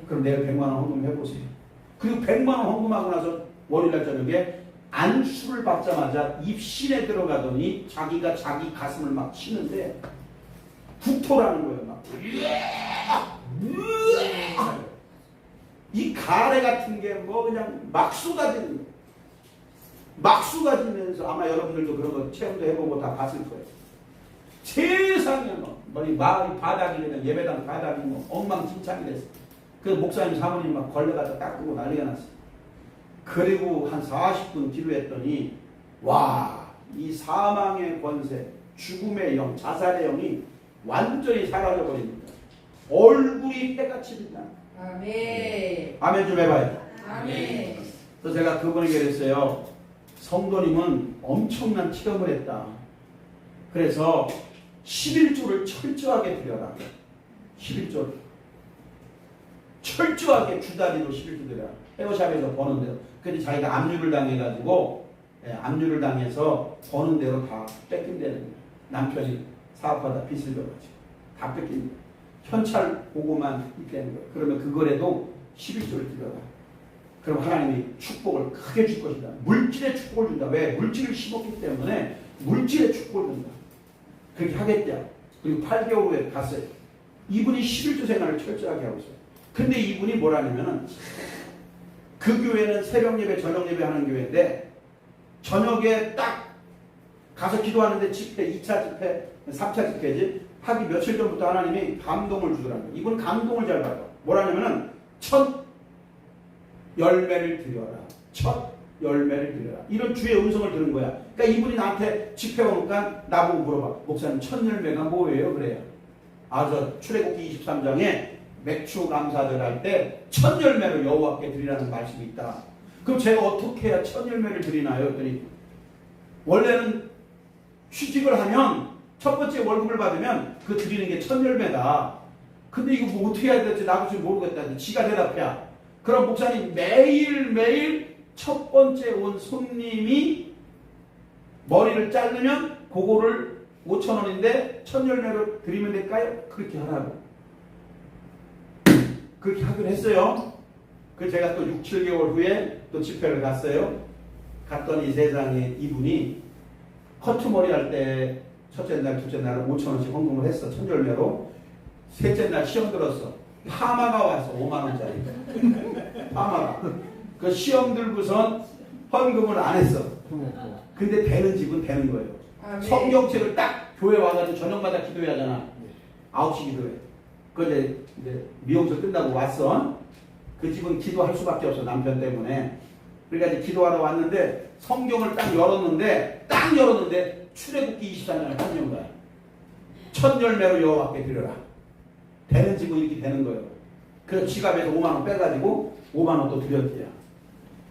그럼 내일 100만 원 헌금해보세요. 그리고 100만 원 헌금하고 나서 월요일날 저녁에 안수를 받자마자 입신에 들어가더니 자기가 자기 가슴을 막 치는데 구토라는 거예요. 막. 이 가래 같은 게 뭐 그냥 막 쏟아지는 거예요. 막 쏟아지면서 아마 여러분들도 그런 거 체험도 해보고 다 봤을 거예요. 세상에 마을 바닥이 그냥 예배당 바닥이 엉망진창이 됐어요. 그 목사님 사모님 막 걸레가지고 닦고 난리가 났어요. 그리고 한 40분 뒤로 했더니 이 사망의 권세, 죽음의 영, 자살의 영이 완전히 사라져버립니다. 얼굴이 해같이 빛나. 아멘. 아멘 좀 해봐요. 아멘. 그래서 제가 그분에게 그랬어요. 성도님은 엄청난 체험을 했다. 그래서 11조를 철저하게 드려라. 11조를. 철저하게 주다리로 11조 드려라. 헤어샵에서 버는 대로. 근데 자기가 압류를 당해가지고, 압류를 당해서 버는 대로 다 뺏긴다는 거예요. 남편이 사업하다 빚을 져가지고. 다 뺏깁니다. 현찰 보고만 있다는 거예요. 그러면 그거라도 11조를 드려라. 그럼 하나님이 축복을 크게 줄 것이다. 물질의 축복을 준다. 왜? 물질을 심었기 때문에 물질의 축복을 준다. 그렇게 하겠다. 그리고 8개월 후에 갔어요. 이분이 11조 생활을 철저하게 하고 있어요. 근데 이분이 뭐라냐면은 그 교회는 새벽 예배, 저녁 예배 하는 교회인데 저녁에 딱 가서 기도하는데 집회, 2차 집회, 3차 집회지 하기 며칠 전부터 하나님이 감동을 주더라는 거예요. 이분 감동을 잘 받아. 뭐라냐면은 첫 열매를 드려라. 첫 열매를 드려라. 이런 주의 음성을 들은 거야. 그러니까 이분이 나한테 집회 오니까 나보고 물어봐. 목사님 첫 열매가 뭐예요? 그래요. 저 출애굽기 23장에 맥주 감사절 할 때 첫 열매를 여호와께 드리라는 말씀이 있다. 그럼 제가 어떻게 해야 첫 열매를 드리나요? 그랬더니 원래는 취직을 하면 첫 번째 월급을 받으면 그 드리는 게 첫 열매다. 근데 이거 뭐 어떻게 해야 될지 나도 지금 모르겠다. 지가 대답해야. 그럼 목사님 매일매일 첫 번째 온 손님이 머리를 자르면 그거를 5,000원인데 첫 열매로 드리면 될까요? 그렇게 하라고. 그렇게 하기로 했어요. 그 제가 또 6, 7개월 후에 또 집회를 갔어요. 갔더니 세상에 이분이 커트머리 할 때 첫째 날, 둘째 날은 5,000원씩 헌금을 했어. 첫 열매로. 셋째 날 시험 들었어. 파마가 와서 5만원짜리. 파마가. 그 시험 들고선 헌금을 안 했어. 근데 되는 집은 되는 거예요. 성경책을 딱 교회 와가지고 저녁마다 기도해야 하잖아. 9시 기도해. 그 이제 미용실 끝나고 왔어. 그 집은 기도할 수밖에 없어. 남편 때문에. 그러니까 이제 기도하러 왔는데 성경을 딱 열었는데 출애굽기 24장을 한영 거야. 첫 열매로 여호와께 드려라. 되는 집은 이렇게 되는 거예요. 그래서 지갑에서 5만원 빼가지고 5만원 또 드렸대요.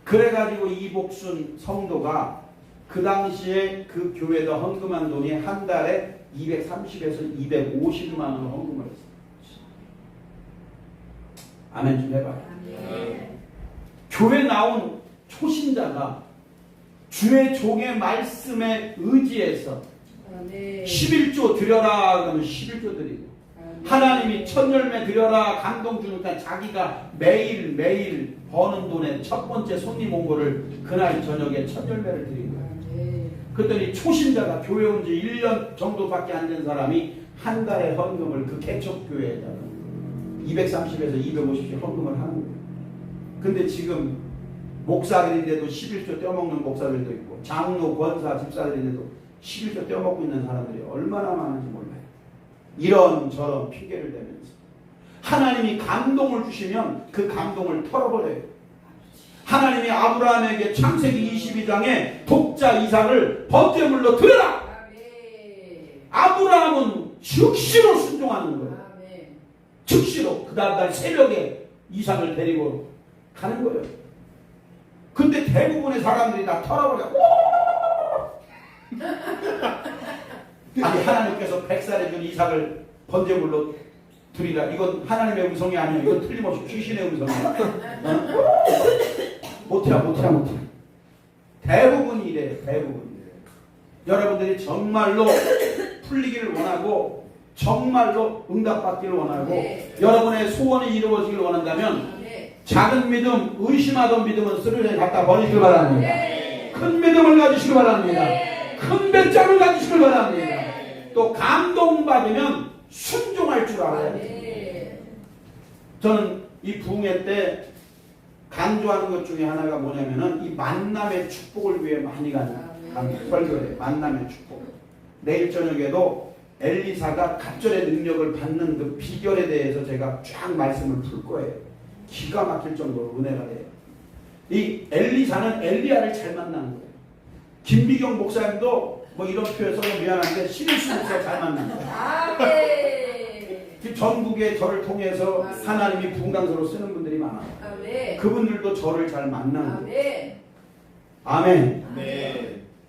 그래가지고 이복순 성도가 그 당시에 그 교회도 헌금한 돈이 한 달에 230에서 250만원 헌금을 했어요. 아멘 좀 해봐요. 아멘. 교회 나온 초신자가 주의 종의 말씀에 의지해서 아멘. 11조 드려라 그러면 11조 드리고 아멘. 하나님이 첫 열매 드려라 감동 주니까 자기가 매일매일 버는 돈의 첫 번째 손님 온 거를 그날 저녁에 첫 열매를 드린 거예요. 그랬더니 초신자가 교회 온 지 1년 정도밖에 안 된 사람이 한 달에 헌금을 그 개척교회에다가 230에서 250씩 헌금을 하는 거예요. 근데 지금 목사들인데도 11조 떼어먹는 목사들도 있고 장로, 권사, 집사들인데도 11조 떼어먹고 있는 사람들이 얼마나 많은지 몰라요. 이런저런 핑계를 대면서 하나님이 감동을 주시면 그 감동을 털어버려요. 하나님이 아브라함에게 창세기 22장에 독자 이삭을 번제물로 드려라. 아브라함은 즉시로 순종하는 거예요. 즉시로 그 다음날 새벽에 이삭을 데리고 가는 거예요. 근데 대부분의 사람들이 다 털어버려. 아니 하나님께서 100살에 준 이삭을 번제물로 드리라. 이건 하나님의 음성이 아니에요. 이건 틀림없이 귀신의 음성이에요. 못해. 대부분이 이래요. 여러분들이 정말로 풀리기를 원하고 정말로 응답받기를 원하고 여러분의 소원이 이루어지기를 원한다면 작은 믿음, 의심하던 믿음은 쓰레기에 갖다 버리시길 바랍니다. 큰 믿음을 가지시길 바랍니다. 큰 배짱을 가지시길 바랍니다. 또 감동받으면 순종할 줄 알아야 돼요. 저는 이 부흥회 때 강조하는 것 중에 하나가 뭐냐면은 이 만남의 축복을 위해 많이 설교해요. 만남의 축복. 내일 저녁에도 엘리사가 갑절의 능력을 받는 그 비결에 대해서 제가 쫙 말씀을 풀 거예요. 기가 막힐 정도로 은혜가 돼요. 이 엘리사는 엘리야를 잘 만나는 거예요. 김비경 목사님도 뭐 이런 표현 써서 미안한데 신일수 목사 잘 만난 거예요. 전국에 저를 통해서 하나님이 부흥강서로 쓰는 분들이 많아요. 그분들도 저를 잘 만나는 거예요. 아멘.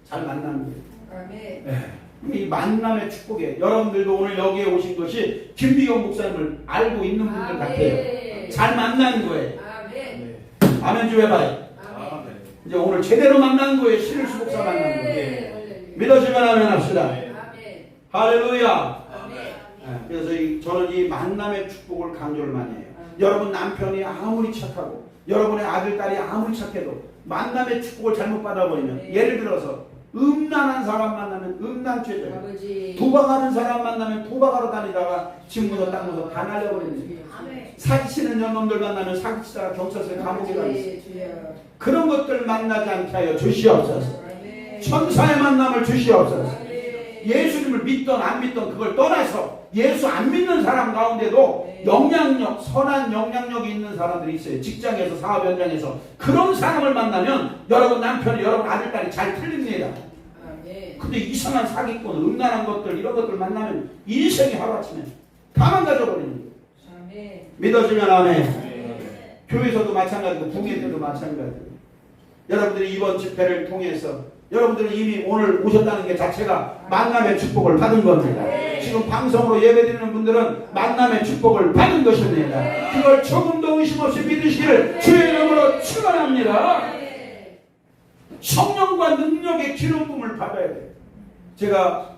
잘 만나는 거예요. 이 만남의 축복이에요. 여러분들도 오늘 여기에 오신 것이 김비경 목사님을 알고 있는 분들 같아요. 잘 만나는 거예요. 아멘 좀 해봐요. 이제 오늘 제대로 만난 거예요. 신일수 목사 만난 거예요. 믿어지면 아멘 합시다. 할렐루야. 그래서 저는 이 만남의 축복을 강조를 많이 해요. 여러분 남편이 아무리 착하고 여러분의 아들, 딸이 아무리 착해도 만남의 축복을 잘못 받아버리면 예를 들어서 음란한 사람 만나면 음란죄죠. 도박하는 사람 만나면 도박하러 다니다가 집 묻어 땅 묻어 다 날려버리는 거예요. 사기치는 년놈들 만나면 사기치다가 경찰서에 감옥에 가 있어요. 그런 것들 만나지 않게 하여 주시옵소서. 천사의 만남을 주시옵소서. 예수님을 믿던 안 믿던 그걸 떠나서 예수 안 믿는 사람 가운데도 영향력, 선한 영향력이 있는 사람들이 있어요. 직장에서, 사업 현장에서. 그런 사람을 만나면 여러분 남편이, 여러분 아들, 딸이 잘 풀립니다. 근데 이상한 사기꾼, 음란한 것들, 이런 것들 만나면 인생이 하루아침에 다 망가져버리는 거예요. 믿어지면 아멘. 교회에서도 마찬가지고 북에서도 마찬가지고 여러분들이 이번 집회를 통해서 여러분들은 이미 오늘 오셨다는 게 자체가 만남의 축복을 받은 겁니다. 지금 방송으로 예배드리는 분들은 만남의 축복을 받은 것입니다. 그걸 조금도 의심 없이 믿으시기를 주의 이름으로 축원합니다. 성령과 능력의 기름 부음을 받아야 돼요. 제가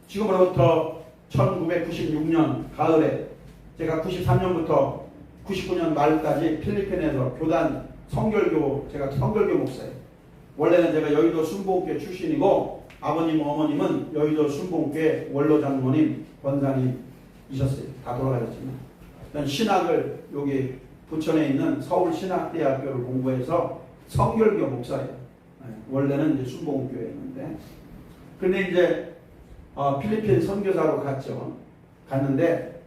지금으로부터 1996년 가을에 제가 93년부터 99년 말까지 필리핀에서 교단 제가 성결교 목사예요. 원래는 제가 여의도 순복음교회 출신이고 아버님 어머님은 여의도 순복음교회 원로 장로님 권사님이셨어요. 다 돌아가셨지만 저는 신학을 여기 부천에 있는 서울신학대학교를 공부해서 성결교 목사예요. 원래는 이제 순복음교회였는데 근데 이제 필리핀 선교사로 갔는데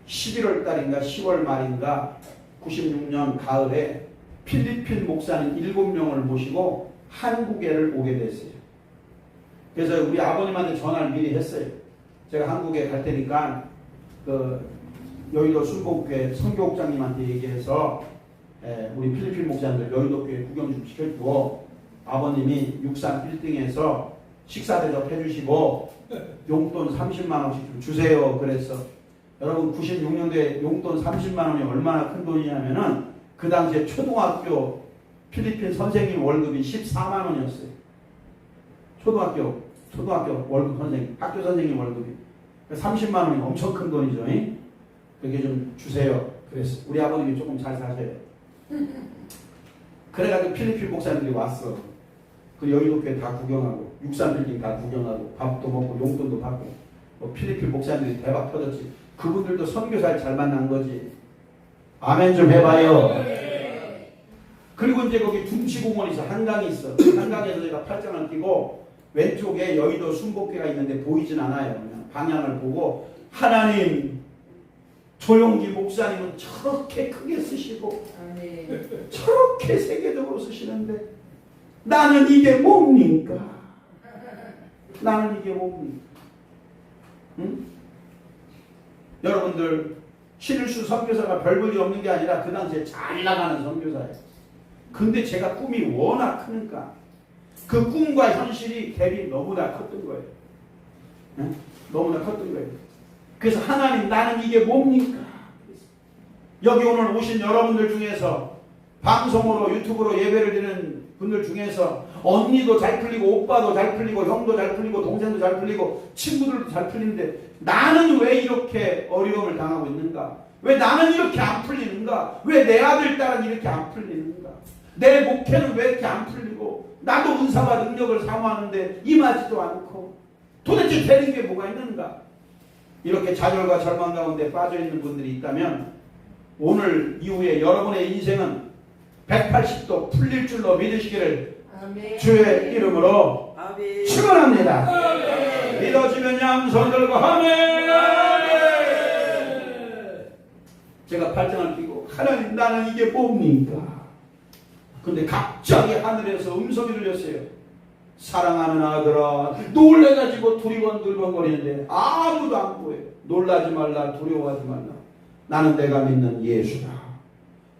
11월 달인가 10월 말인가 96년 가을에 필리핀 목사님 7명을 모시고 한국에를 오게 됐어요. 그래서 우리 아버님한테 전화를 미리 했어요. 제가 한국에 갈 테니까 그 여의도 순복음교회 선교국장님한테 얘기해서 우리 필리핀 목사님들 여의도 교회 구경 좀 시켜주고 아버님이 육산 1등에서 식사 대접 해주시고 용돈 30만 원씩 좀 주세요. 그랬어. 여러분 96년도에 용돈 30만 원이 얼마나 큰 돈이냐면은 그 당시에 초등학교 필리핀 선생님 월급이 14만 원이었어요. 초등학교 월급 선생님, 학교 선생님 월급이 30만 원이 엄청 큰 돈이죠. 그렇게 좀 주세요. 그랬어. 우리 아버님이 조금 잘 사세요. 그래가지고 필리핀 목사님들이 왔어. 그 여의도교회 다 구경하고 육산 빌딩 다 구경하고 밥도 먹고 용돈도 받고 필리핀 목사님들이 대박 터졌지. 그분들도 선교사를 잘 만난 거지. 아멘 좀 해봐요. 그리고 이제 거기 둥치공원이 있어. 한강이 있어. 한강에서 제가 팔짱을 끼고 왼쪽에 여의도 순복교가 있는데 보이진 않아요. 그냥 방향을 보고 하나님 조용기 목사님은 저렇게 크게 쓰시고 저렇게 세계적으로 쓰시는데 나는 이게 뭡니까? 나는 이게 뭡니까? 응? 여러분들 신일수 선교사가 별 볼이 없는 게 아니라 그 당시에 잘 나가는 선교사예요. 근데 제가 꿈이 워낙 크니까 그 꿈과 현실이 갭이 너무나 컸던 거예요. 응? 너무나 컸던 거예요. 그래서 하나님 나는 이게 뭡니까? 여기 오늘 오신 여러분들 중에서 방송으로 유튜브로 예배를 드리는 분들 중에서 언니도 잘 풀리고 오빠도 잘 풀리고 형도 잘 풀리고 동생도 잘 풀리고 친구들도 잘 풀리는데 나는 왜 이렇게 어려움을 당하고 있는가? 왜 나는 이렇게 안 풀리는가? 왜 내 아들 딸은 이렇게 안 풀리는가? 내 목회는 왜 이렇게 안 풀리고 나도 은사와 능력을 사모하는데 임하지도 않고 도대체 되는 게 뭐가 있는가? 이렇게 좌절과 절망 가운데 빠져있는 분들이 있다면 오늘 이후에 여러분의 인생은 180도 풀릴 줄로 믿으시기를 아멘. 주의 이름으로 아멘. 축원합니다. 아멘. 믿어지면 양손 들고 아멘. 아멘. 제가 팔짱을 끼고 하나님 나는 이게 뭡니까? 근데 갑자기 하늘에서 음성이 들렸어요. 사랑하는 아들아 놀래가지고 두리번들번거리는데 아무도 안 보여요. 놀라지 말라 두려워하지 말라. 나는 내가 믿는 예수다.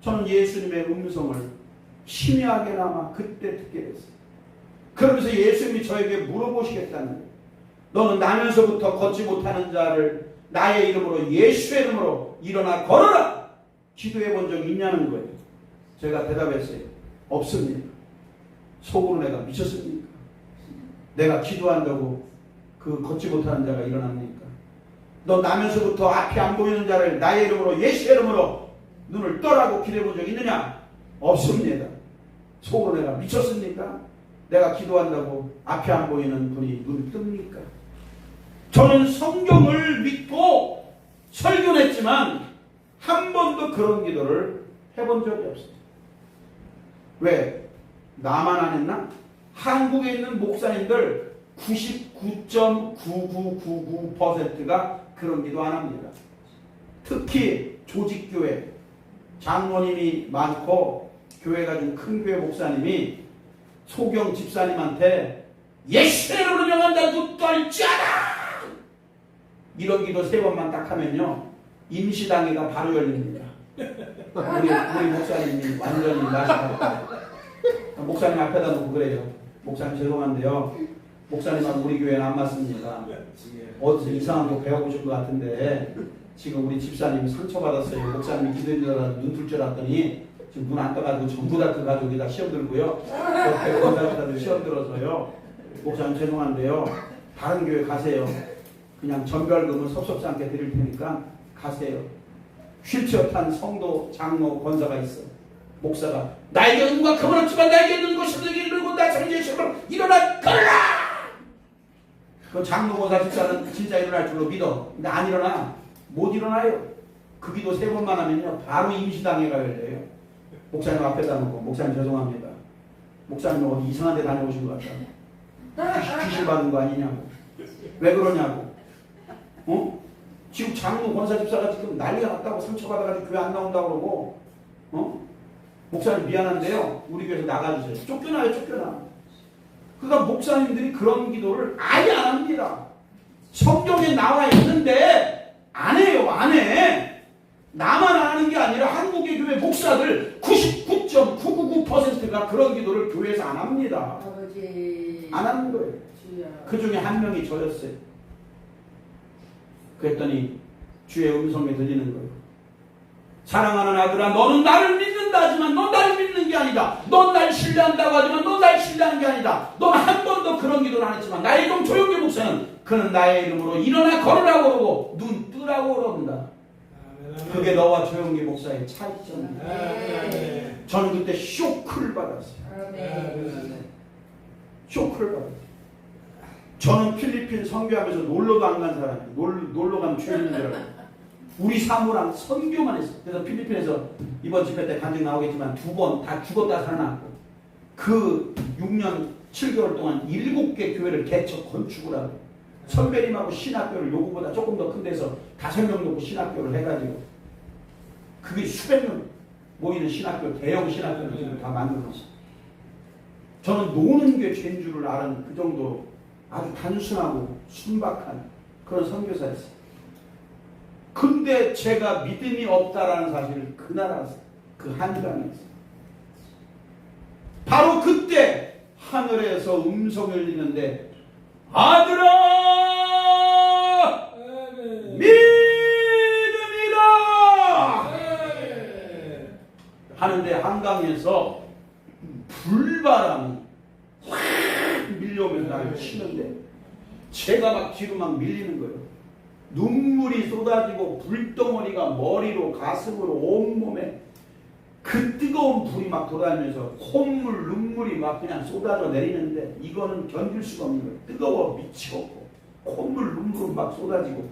저는 예수님의 음성을 희미하게나마 그때 듣게 됐어요. 그러면서 예수님이 저에게 물어보시겠다는 거예요. 너는 나면서부터 걷지 못하는 자를 나의 이름으로 예수의 이름으로 일어나 걸어라. 기도해 본 적 있냐는 거예요. 제가 대답했어요. 없습니다. 속으로 내가 미쳤습니까? 내가 기도한다고 그 걷지 못하는 자가 일어납니까? 너 나면서부터 앞이 안 보이는 자를 나의 이름으로 예수의 이름으로 눈을 떠라고 기도해 본 적 있느냐? 없습니다. 속으로 내가 미쳤습니까? 내가 기도한다고 앞이 안 보이는 분이 눈이 뜹니까? 저는 성경을 믿고 설교를 했지만 한 번도 그런 기도를 해본 적이 없습니다. 왜? 나만 안 했나? 한국에 있는 목사님들 99.9999%가 그런 기도 안 합니다. 특히 조직교회 장로님이 많고 교회가 좀 큰 교회 목사님이 소경 집사님한테 예수의 이름으로 명한다 눈 떨지 않아. 이런 기도 3번만 딱 하면요 임시당회가 바로 열립니다. 우리 목사님이 완전히 나시다. 목사님 앞에다 놓고 그래요. 목사님 죄송한데요. 목사님하고 우리 교회는 안 맞습니다. 어디서 이상한 거 배워보신 것 같은데 지금 우리 집사님이 상처받았어요. 목사님이 기도인 줄 알아서 눈 뜰 줄 알았더니 지금 눈 안 떠가지고 전부 다 그 가족이 다 시험 들고요. 옆에 권사님들 시험 들어서요. 목사님 죄송한데요. 다른 교회 가세요. 그냥 전별금은 섭섭지 않게 드릴 테니까 가세요. 휠체어 탄 성도, 장로, 권사가 있어. 목사가 나에게 은과 금은 없지만 나에게 있는 것이 이르고 나 정죄식으로 일어나 걸라. 그 장로, 권사, 집사는 진짜 일어날 줄로 믿어. 근데 안 일어나. 못 일어나요. 그 기도 3번만 하면요 바로 임시당회가 열려요. 목사님 앞에다 놓고 목사님 죄송합니다. 목사님 어디 이상한 데 다녀오신 것 같다. 귀신 받는 거 아니냐고. 왜 그러냐고. 지금 장로, 권사, 집사가 지금 난리가 났다고 상처받아가지고 교회 안 나온다고 그러고 목사님 미안한데요. 우리 교회에서 나가주세요. 쫓겨나요. 쫓겨나. 그러니까 목사님들이 그런 기도를 아예 안 합니다. 성경에 나와 있는데 안 해요. 안 해. 나만 아는 게 아니라 한국의 교회 목사들 99.999%가 그런 기도를 교회에서 안 합니다. 아버지. 안 하는 거예요. 그 중에 한 명이 저였어요. 그랬더니 주의 음성이 들리는 거예요. 사랑하는 아들아, 너는 나를 믿는다 하지만 넌 나를 믿는 게 아니다. 넌 날 신뢰한다고 하지만 넌 날 신뢰하는 게 아니다. 넌 한 번도 그런 기도를 안 했지만 나의 종 조용기 목사는 그는 나의 이름으로 일어나 걸으라고 그러고 눈 뜨라고 그런다. 그게 너와 조용기 목사의 차이점이에요. 저는 그때 쇼크를 받았어요. 쇼크를 받았어요. 저는 필리핀 선교하면서 놀러도 안 간 사람이에요. 놀러 가면 죄인인 줄 알고. 우리 사모랑 선교만 했어요. 그래서 필리핀에서 이번 집회 때 간증 나오겠지만 2번 다 죽었다 살아났고 그 6년 7개월 동안 7개 교회를 개척 건축을 하고 선배님하고 신학교를 요구보다 조금 더 큰 데서 5명 놓고 신학교를 해가지고 그게 수백 명 모이는 신학교, 대형 신학교를 지금 다 만들었어요. 저는 노는 게 죄인 줄을 아는 그 정도로 아주 단순하고 순박한 그런 선교사였어요. 근데 제가 믿음이 없다라는 사실을 그날 알았어요. 그 한강에서. 바로 그때 하늘에서 음성이 울리는데 아들아 믿음이라 하는데 한강에서 불바람이 확 밀려오면서 나를 치는데 제가 막 뒤로 막 밀리는 거예요. 눈물이 쏟아지고 불덩어리가 머리로 가슴으로 온몸에 그 뜨거운 불이 막 돌아다니면서 콧물 눈물이 막 그냥 쏟아져 내리는데 이거는 견딜 수가 없는 거예요. 뜨거워 미치겠고 콧물 눈물은 막 쏟아지고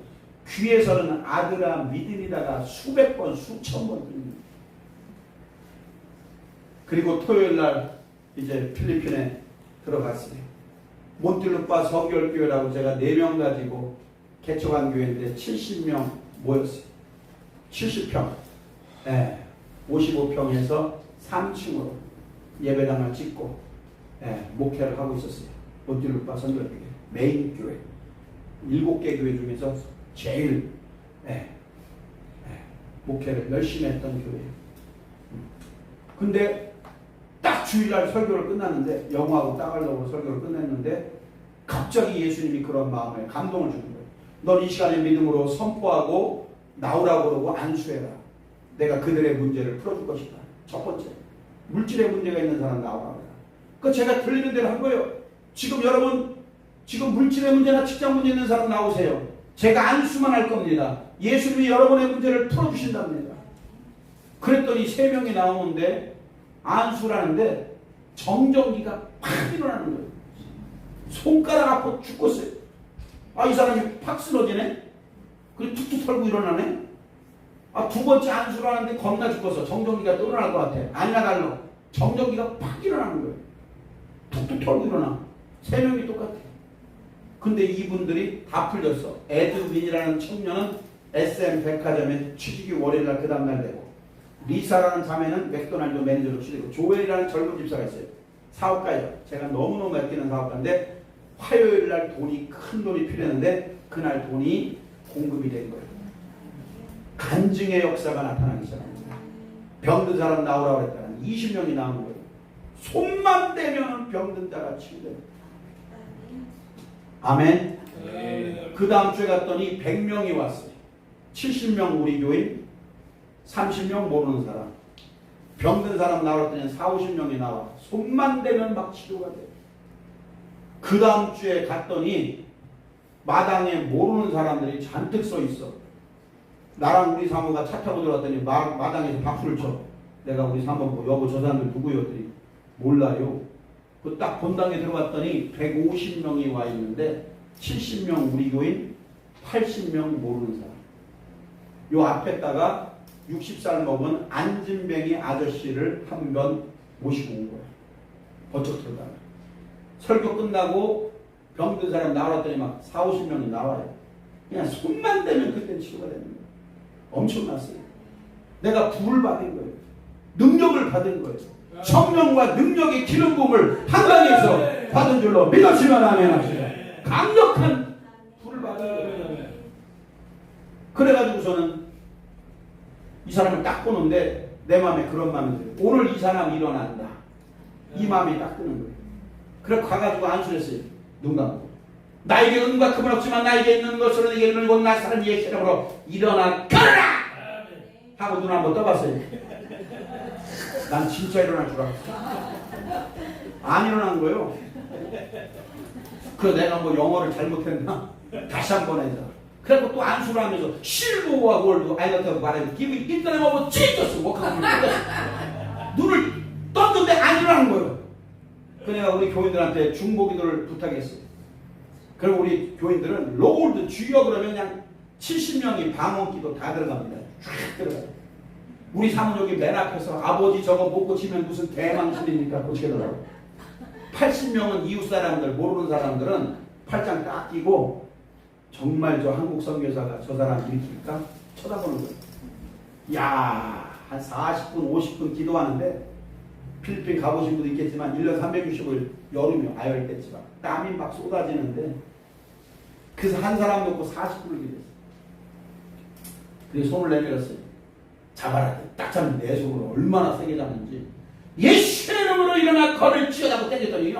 귀에서는 아들아 믿음이다가 수백 번 수천 번 들립니다. 그리고 토요일날 이제 필리핀에 들어갔어요. 몬틸루파 서결교회라고 제가 4명 가지고 개척한 교회인데 70명 모였어요. 70평. 네. 55평에서 3층으로 예배당을 짓고 목회를 하고 있었어요. 몬틸루파 선교교회 메인 교회 7개 교회 중에서 제일 목회를 열심히 했던 교회예요. 근데 딱 주일날 설교를 끝났는데 영화하고 따가려고 설교를 끝냈는데 갑자기 예수님이 그런 마음에 감동을 주는 거예요. 넌 이 시간에 믿음으로 선포하고 나오라고 그러고 안수해라. 내가 그들의 문제를 풀어줄 것이다. 첫 번째, 물질의 문제가 있는 사람 나오라. 그 제가 들리는 대로 한 거예요. 지금 여러분, 지금 물질의 문제나 직장 문제 있는 사람 나오세요. 제가 안수만 할 겁니다. 예수님이 여러분의 문제를 풀어주신답니다. 그랬더니 3명이 나오는데 안수라는데 정전기가 팍 일어나는 거예요. 손가락 아파 죽겠어요. 이 사람이 팍 쓰러지네? 그리고 툭툭 털고 일어나네? 2번째 안수를 하는데 겁나 죽어서 정전기가 또 일어날 것 같아. 아니나 달라. 정전기가 팍 일어나는 거예요. 툭툭 털고 일어나. 3명이 똑같아. 근데 이분들이 다 풀렸어. 에드윈이라는 청년은 SM 백화점에 취직이 월요일날 그 다음날 되고 리사라는 자매는 맥도날드 매니저로 취직하고 조엘이라는 젊은 집사가 있어요. 사업가예요. 제가 너무너무 아끼는 사업가인데 화요일날 큰 돈이 필요했는데 그날 돈이 공급이 된 거예요. 간증의 역사가 나타나기 시작합니다. 병든 사람 나오라고 했다가 20명이 나온 거예요. 손만 대면 병든 자가 치유됩니다. 아멘. 그 다음 주에 갔더니 100명이 왔어요. 70명 우리 교인, 30명 모르는 사람. 병든 사람 나왔더니 40, 50명이 나와. 손만 대면 막 치료가 돼요. 그 다음 주에 갔더니 마당에 모르는 사람들이 잔뜩 서 있어. 나랑 우리 사모가 차 타고 들어왔더니 마당에서 박수를 쳐. 내가 우리 사모 보고 여보 저 사람들 누구요? 했더니 몰라요. 그 딱 본당에 들어갔더니 150명이 와 있는데 70명 우리 교인, 80명 모르는 사람. 요 앞에다가 60살 먹은 안진뱅이 아저씨를 한 번 모시고 온 거야. 버쩍 들어가면. 설교 끝나고 병든 사람 나왔더니 막 40, 50명이 나와요. 그냥 손만 대면 그때는 치료가 되는 거예요. 엄청났어요. 내가 부를 받은 거예요. 능력을 받은 거예요. 성령과 능력의 기름 부음을 한강에서 받은 줄로 믿으시면 아멘 합시다. 강력한 불을 받은 거예요. 그래가지고서는 이 사람을 딱 보는데 내 마음에 그런 마음이 들어요. 오늘 이 사람이 일어난다. 이 마음이 딱 드는 거예요. 그래 가가지고 안수를 했어요. 눈 감고. 나에게 은과 금은 없지만 나에게 있는 것으로 내게 이르는 곧 나사렛 예수의 이름으로 일어나 가라! 하고 눈 한번 떠봤어요. 난 진짜 일어날 줄 알았어. 안 일어난 거예요. 그래서 내가 뭐 영어를 잘못했나? 다시 한번 해자. 그래서 또 안수를 하면서 실버와 월도 아이다고 말해도 give it in the name of Jesus 눈을 떴는데 안 일어나는 거예요. 그래서 내가 우리 교인들한테 중보기도를 부탁했어요. 그리고 우리 교인들은 로울드 주여 그러면 그냥 70명이 방언기도 다 들어갑니다. 쫙 들어가요. 우리 사모님 여기 맨 앞에서 아버지 저거 못 고치면 무슨 대망신입니까? 고치더라고요. 80명은 이웃 사람들 모르는 사람들은 팔짱 딱 끼고 정말 저 한국 선교사가 저 사람 일으킬까? 쳐다보는 거예요. 야, 한 40분 50분 기도하는데 필리핀 가보신 분도 있겠지만 1년 365일 여름이 아열 때지만 땀이 막 쏟아지는데 그래서 한 사람 놓고 40분을 기도했어요. 그래서 손을 내밀었어요. 잡아라. 딱 잡으면 내 손으로 얼마나 세게 잡는지. 예수의 이름으로 일어나 걸을 쥐어잡고 땡겼더니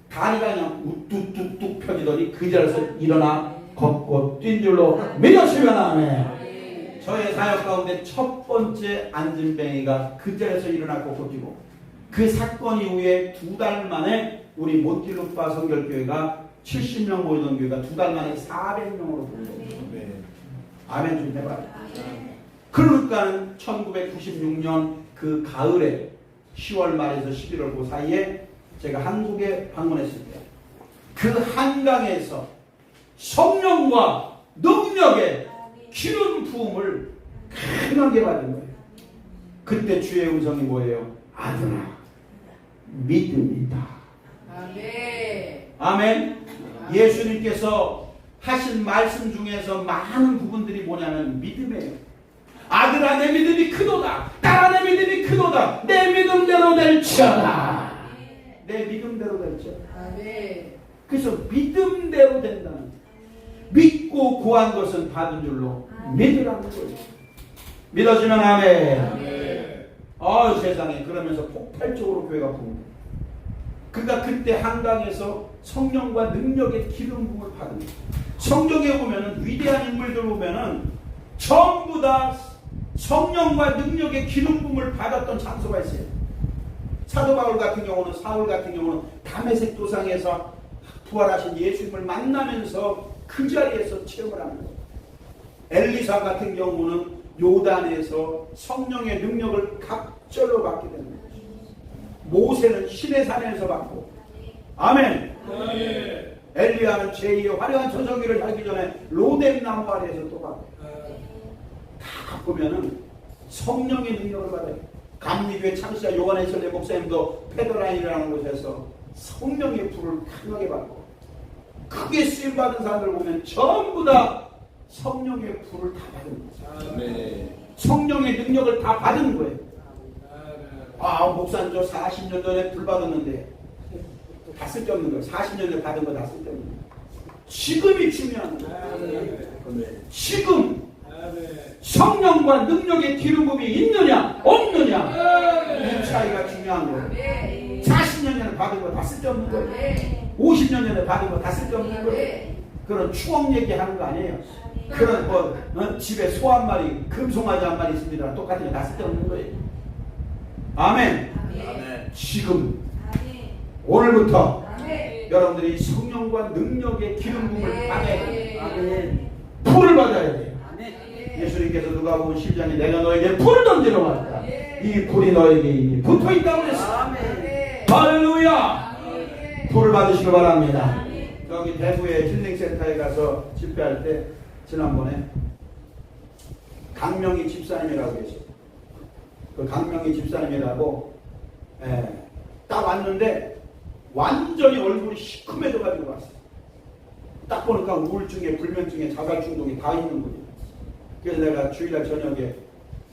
다리가 그냥 우뚝뚝뚝 펴지더니 그 자리에서 일어나 걷고 뛴 줄로 믿으시면 아멘. 저의 사역 가운데 첫 번째 안진뱅이가 그 자리에서 일어나 걷고 뛰고 그 사건 이후에 2달 만에 우리 몬틸루파 성결교회가 70명 모이던 교회가 2달 만에 400명으로 불렀어요. 아멘 좀 해봐요. 그러니까 1996년 그 가을에 10월 말에서 11월 그 사이에 제가 한국에 방문했을 때 그 한강에서 성령과 능력의 기름 부음을 강하게 받은 거예요. 그때 주의 음성이 뭐예요? 아들아 믿음이다. 아멘. 아멘. 예수님께서 하신 말씀 중에서 많은 부분들이 뭐냐면 믿음이에요. 아들아 내 믿음이 크도다. 딸아 내 믿음이 크도다. 내 믿음대로 될지어다. 내 믿음대로 될지어다. 그래서 믿음대로 된다는 믿고 구한 것은 받은 줄로 믿으라는 거예요. 믿어지면 아멘. 세상에 그러면서 폭발적으로 교회가 부흥. 그러니까 그때 한강에서 성령과 능력의 기름 부음을 받은 거예요. 성경에 보면은 위대한 인물들 보면은 전부 다 성령과 능력의 기름 부음을 받았던 장소가 있어요. 사도 바울 같은 경우는 사울 같은 경우는 다메섹 도상에서 부활하신 예수님을 만나면서 그 자리에서 체험을 하는 거예요. 엘리사 같은 경우는 요단에서 성령의 능력을 갑절로 받게 되는 거예요. 모세는 시내산에서 받고 아멘. 엘리야는 제2의 화려한 전성기를 하기 전에 로뎀 나무 아래에서 또 받고 다 보면은 성령의 능력을 받아요. 감리교회 창시자 요한의 설례 목사님도 페더라인이라는 곳에서 성령의 불을 강하게 받고 크게 쓰임받은 사람들 보면 전부 다 성령의 불을 다 받은 거예요. 성령의 능력을 다 받은 거예요. 목사님 저 40년 전에 불 받았는데 다 쓸데없는 거예요. 40년 전에 받은 거 다 쓸데없는 거예요. 지금이 중요한 거예요. 지금 성령과 능력의 기름붐이 있느냐 없느냐 이 차이가 중요한 거예요. 40년 전에 받은 거 다 쓸데없는 거예요. 50년 전에 받은 거 다 쓸데없는 거예요. 그런 추억 얘기하는 거 아니에요. 그런 집에 소 한 마리 금송아지 한 마리 있습니다. 똑같은 거 다 쓸데없는 거예요. 아멘. 지금 오늘부터 여러분들이 성령과 능력의 기름붐을 받아야 돼요. 불을 받아야 돼요. 예수님께서 누가복음 10장에 내가 너에게 불을 던지러 왔다. 이 불이 너에게 이미 붙어있다고 그랬어요. 할렐루야. 불을 받으시기 바랍니다. 여기 대구의 힐링센터에 가서 집회할 때 지난번에 강명희 집사님이라고 계세요. 그 강명희 집사님이라고 딱 왔는데 완전히 얼굴이 시커매져 가지고 왔어요. 딱 보니까 우울증에 불면증에 자살중독이 다 있는 분이에요. 그래서 내가 주일날 저녁에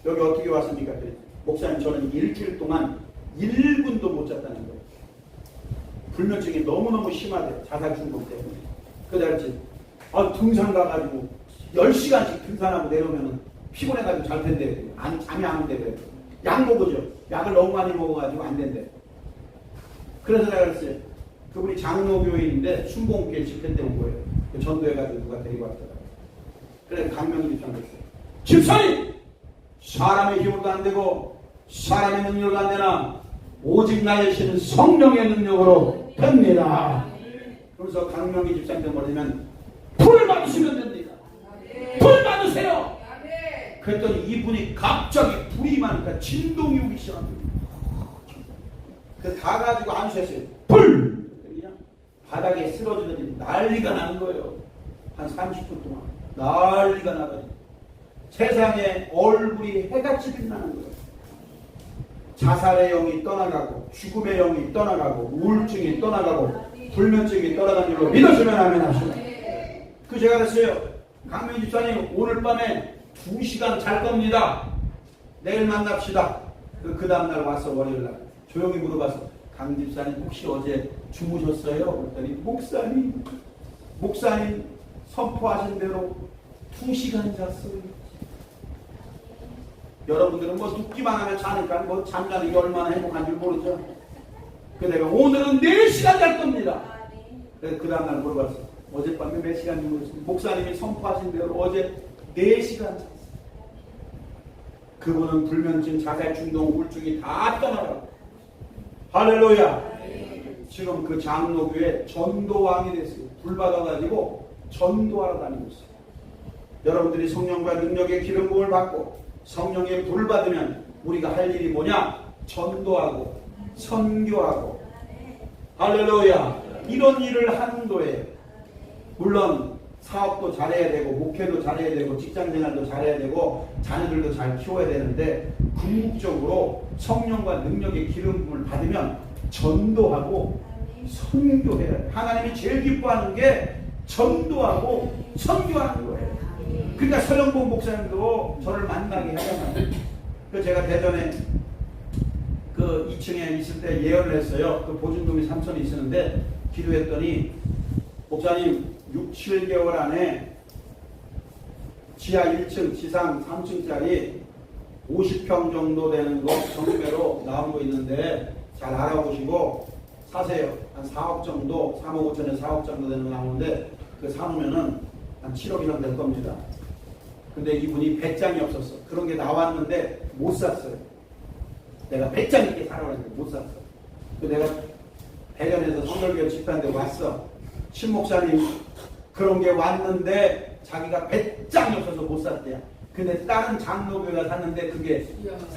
여기 어떻게 왔습니까? 그랬더니 목사님 저는 일주일 동안 1분도 못 잤다는 거예요. 불면증이 너무너무 심하대. 자살중독 때문에. 그래서 내가 그랬지 등산 가가지고 10시간씩 등산하고 내려오면 피곤해가지고 잘 텐데 잠이 안 온대 그래. 약 먹어줘. 약을 너무 많이 먹어가지고 안 된대. 그래서 내가 그랬어요. 그분이 장로교인인데 순복음교회 집회 때 온 거예요. 전도해가지고 누가 데리고 왔더라고요. 그래서 강명희 집사님 했어요. 집사님! 사람의 힘으로도 안 되고 사람의 능력으로 안 되나 오직 나의 신은 성령의 능력으로 됩니다. 그래서 강명희 집사님께 뭐냐면 불을 받으시면 됩니다. 불 받으세요. 그랬더니 이분이 갑자기 불이 많으니까 진동이 오기 시작합니다. 그래서 다 가지고 안수했어요. 불! 그냥 바닥에 쓰러지더니 난리가 나는 거예요. 한 30분 동안 난리가 나더니 세상에 얼굴이 해같이 빛나는 거예요. 자살의 영이 떠나가고 죽음의 영이 떠나가고 우울증이 떠나가고 불면증이 떠나가는 줄로 믿으시면 아멘 하시면. 그 제가 그랬어요. 강명희 집사님 오늘 밤에 2시간 잘 겁니다. 내일 만납시다. 그 다음날 와서 월요일날 조용히 물어봐서 강 집사님 혹시 어제 주무셨어요? 그랬더니 목사님 선포하신 대로 2시간 잤어요. 여러분들은 눕기만 하면 자니까 잠자는 게 얼마나 행복한 줄 모르죠. 그래서 내가 오늘은 4시간 잘 겁니다. 그래서 그 다음날 물어봤어. 어젯밤에 몇 시간 주무셨어요? 목사님이 선포하신 대로 어제 4시간 잤어요. 그분은 불면증, 자살중독, 우울증이 다 떠나가고 할렐루야. 지금 그 장로교회 전도왕이 됐어요. 불 받아가지고 전도하러 다니고 있어요. 여러분들이 성령과 능력의 기름부음을 받고 성령의 불을 받으면 우리가 할 일이 뭐냐? 전도하고 선교하고 할렐루야. 이런 일을 하는 거예요. 물론 사업도 잘해야 되고 목회도 잘해야 되고 직장생활도 잘해야 되고 자녀들도 잘 키워야 되는데 궁극적으로 성령과 능력의 기름부음을 받으면 전도하고 선교해야 해요. 하나님이 제일 기뻐하는 게 전도하고 선교하는 거예요. 그러니까 서영봉 목사님도 저를 만나게 하잖아요. 그래서 제가 대전에 그 2층에 있을 때 예언을 했어요. 그 보증금이 3천이 있었는데 기도했더니 목사님 6, 7개월 안에 지하 1층, 지상 3층짜리 50평 정도 되는 거 정배로 나온 거 있는데 잘 알아보시고 사세요. 한 4억 정도, 3억 5천에 4억 정도 되는 거 나오는데 그 사놓으면은 한 7억 이상 될 겁니다. 근데 이분이 배짱이 없었어. 그런 게 나왔는데 못 샀어요. 내가 배짱 있게 사라고 했는데 못 샀어. 그 내가 대전에서 성결교회 집회하는데 왔어. 신목사님 그런 게 왔는데 자기가 배짱이 없어서 못 샀대요. 근데 다른 장로교회가 샀는데 그게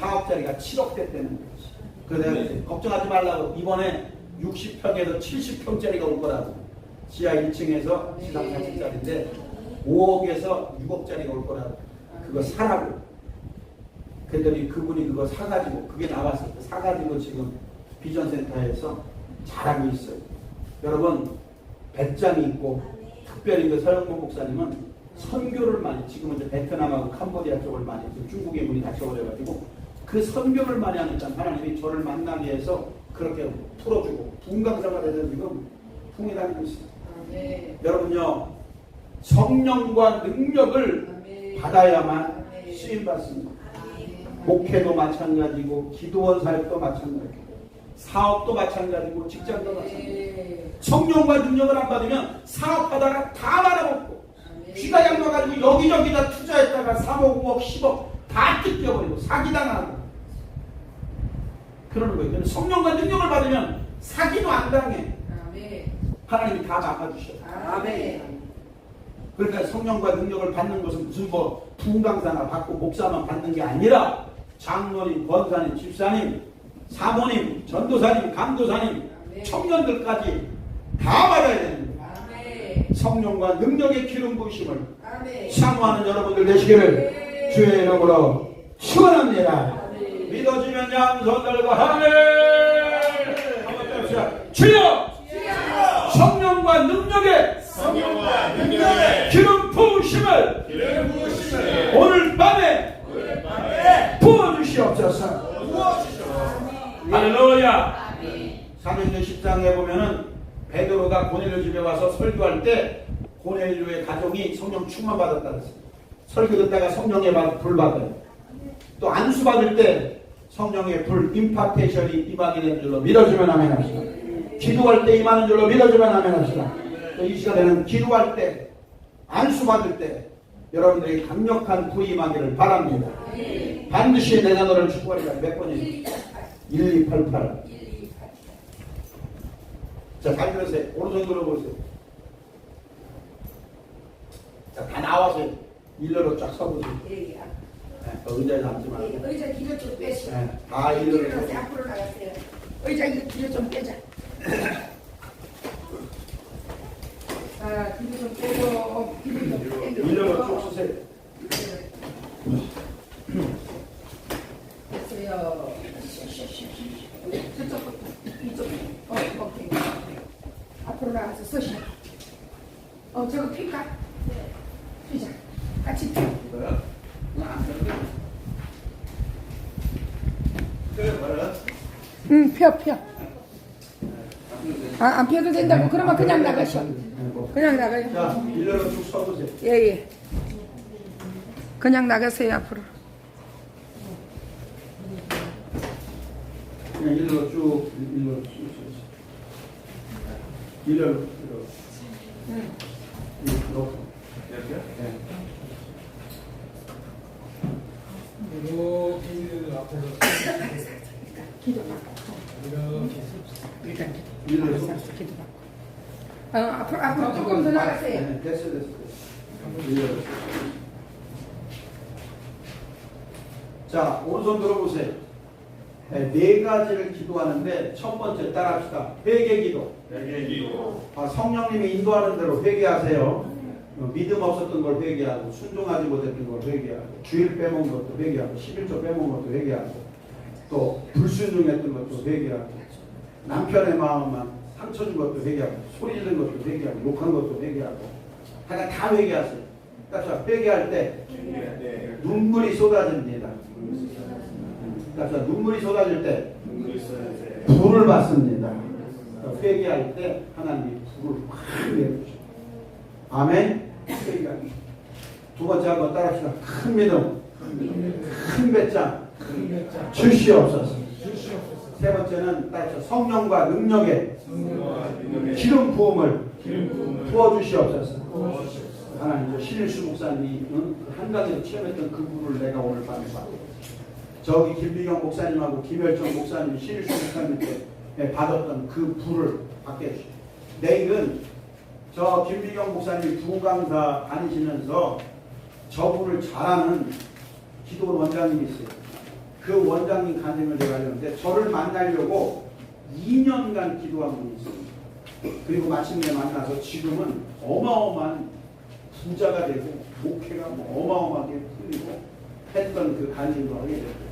4억짜리가 7억 됐다는 거지. 그래서 내가 걱정하지 말라고 이번에 60평에서 70평짜리가 올 거라고. 지하 1층에서 지상 4층짜리인데 5억에서 6억짜리가 올 거라고. 그거 사라고. 그랬더니 그분이 그거 사가지고 그게 나왔어요. 사가지고 지금 비전센터에서 잘하고 있어요. 여러분 배짱이 있고 특별히 그 서영봉 목사님은 선교를 많이 지금은 이제 베트남하고 캄보디아 쪽을 많이 중국의 문이 닫혀버려가지고 그 선교를 많이 하니까 하나님이 저를 만나기 위해서 그렇게 풀어주고 붕강사가 돼서 지금 풍이 다니고 있어요. 네. 여러분요 성령과 능력을 받아야만 쓰임받습니다. 목회도 마찬가지고 기도원 사역도 마찬가지고 사업도 마찬가지고 직장도 마찬가지고 성령과 능력을 안 받으면 사업하다가 다 말아먹고 쥐가 양마가지고 여기저기다 투자했다가 3억 5억 10억 다 뜯겨버리고 사기당하고 그러는 거예요. 성령과 능력을 받으면 사기도 안 당해. 하나님이 다 막아주셔요. 그러니까 성령과 능력을 받는 것은 무슨 뭐 부흥강사나 받고 목사만 받는 게 아니라 장로님, 권사님, 집사님, 사모님, 전도사님, 강도사님, 청년들까지 다 받아야 되는 거예요. 성령과 능력의 기름 부으심을 사모하는 여러분들 되시기를 주의 이름으로 축원합니다. 믿어지면 양손 들고 하늘 주여 성령과 능력의 기름 부으심을 오늘 밤에 부어주시옵소서. 할렐루야. 사도행전 10장에 보면은 베드로가 고넬료 집에 와서 설교할 때 고넬료의 가족이 성령 충만 받았다 그랬어요. 설교 듣다가 성령의 불 받아요. 또 안수 받을 때 성령의 불 임파테이션이 임하게 되는 줄로 믿어주면 아멘 합시다. 기도할 때 임하는 줄로 믿어주면 아멘 합시다. 이 시간에는 기도할 때 안수 받을 때 여러분들이 강력한 불이 임하기를 바랍니다. 반드시 내가 너를 축복하리라. 몇 번이에요? 1288. 자, 잘 들으세요. 오른손 들어보세요. 자, 다 나와서 일러로 쫙 서보세요. 네, 의자에 앉지 말고. 의자 뒤로 좀 빼시오. 네, 다 일러로. 일어나서 앞으로 나가세요. 의자 이거 뒤로 좀 빼자. 자, 뒤로 좀 빼고, 뒤로 좀 빼고. 일러로 쭉 서세요. 됐어요. 저쪽부터, 이쪽. 오케이. 앞으로 나가서 서시오. 저거 필까? 피자. 같이 피. 이거요? 응, 펴. 안 펴도 된다고. 그러면 그냥 나가셔. 그냥 나가요. 자, 일러로 쭉 서보세요. 예. 그냥 나가세요, 앞으로. 그냥 일러로 쭉, 일러로 쭉 서보세요. 일러로. 이렇게요? 네. 이렇게 앞에서 기도받고. 일단 일러로. 기도받고. 앞으로 조금 더 나가세요. 네, 됐어. 일러로. 자, 오른손 들어보세요. 네 가지를 기도하는데 첫 번째 따라합시다. 회개기도. 성령님이 인도하는 대로 회개하세요. 믿음 없었던 걸 회개하고 순종하지 못했던 걸 회개하고 주일 빼먹은 것도 회개하고 11조 빼먹은 것도 회개하고 또 불순종했던 것도 회개하고 남편의 마음만 상처 준 것도 회개하고 소리 지른 것도 회개하고 욕한 것도 회개하고 다 회개하세요. 그러니까 회개할 때 눈물이 쏟아집니다. 그러니까 눈물이 쏟아질 때 불을 받습니다. 회개할 때 하나님이 불을 확 내려주셔요. 아멘. 두 번째 한번 따라합시다. 큰 믿음, 큰 배짱 주시옵소서. 세 번째는 따라합시다. 성령과 능력의 기름 부음을 부어주시옵소서. 하나님, 신일수 목사님이 한 가지로 체험했던 그 불을 내가 오늘 밤에 받고 저기 김비경 목사님하고 김열정 목사님이 신일수 목사님께 받았던 그 불을 받게 해주시오. 내일은 저 김비경 목사님이 부강사 다니시면서 저분을 잘하는 기도 원장님이 있어요. 그 원장님 간증을 제가 하려는데 저를 만나려고 2년간 기도한 분이 있습니다. 그리고 마침내 만나서 지금은 어마어마한 부자가 되고 목회가 어마어마하게 풀리고 했던 그 간증도 하게 됐거든요.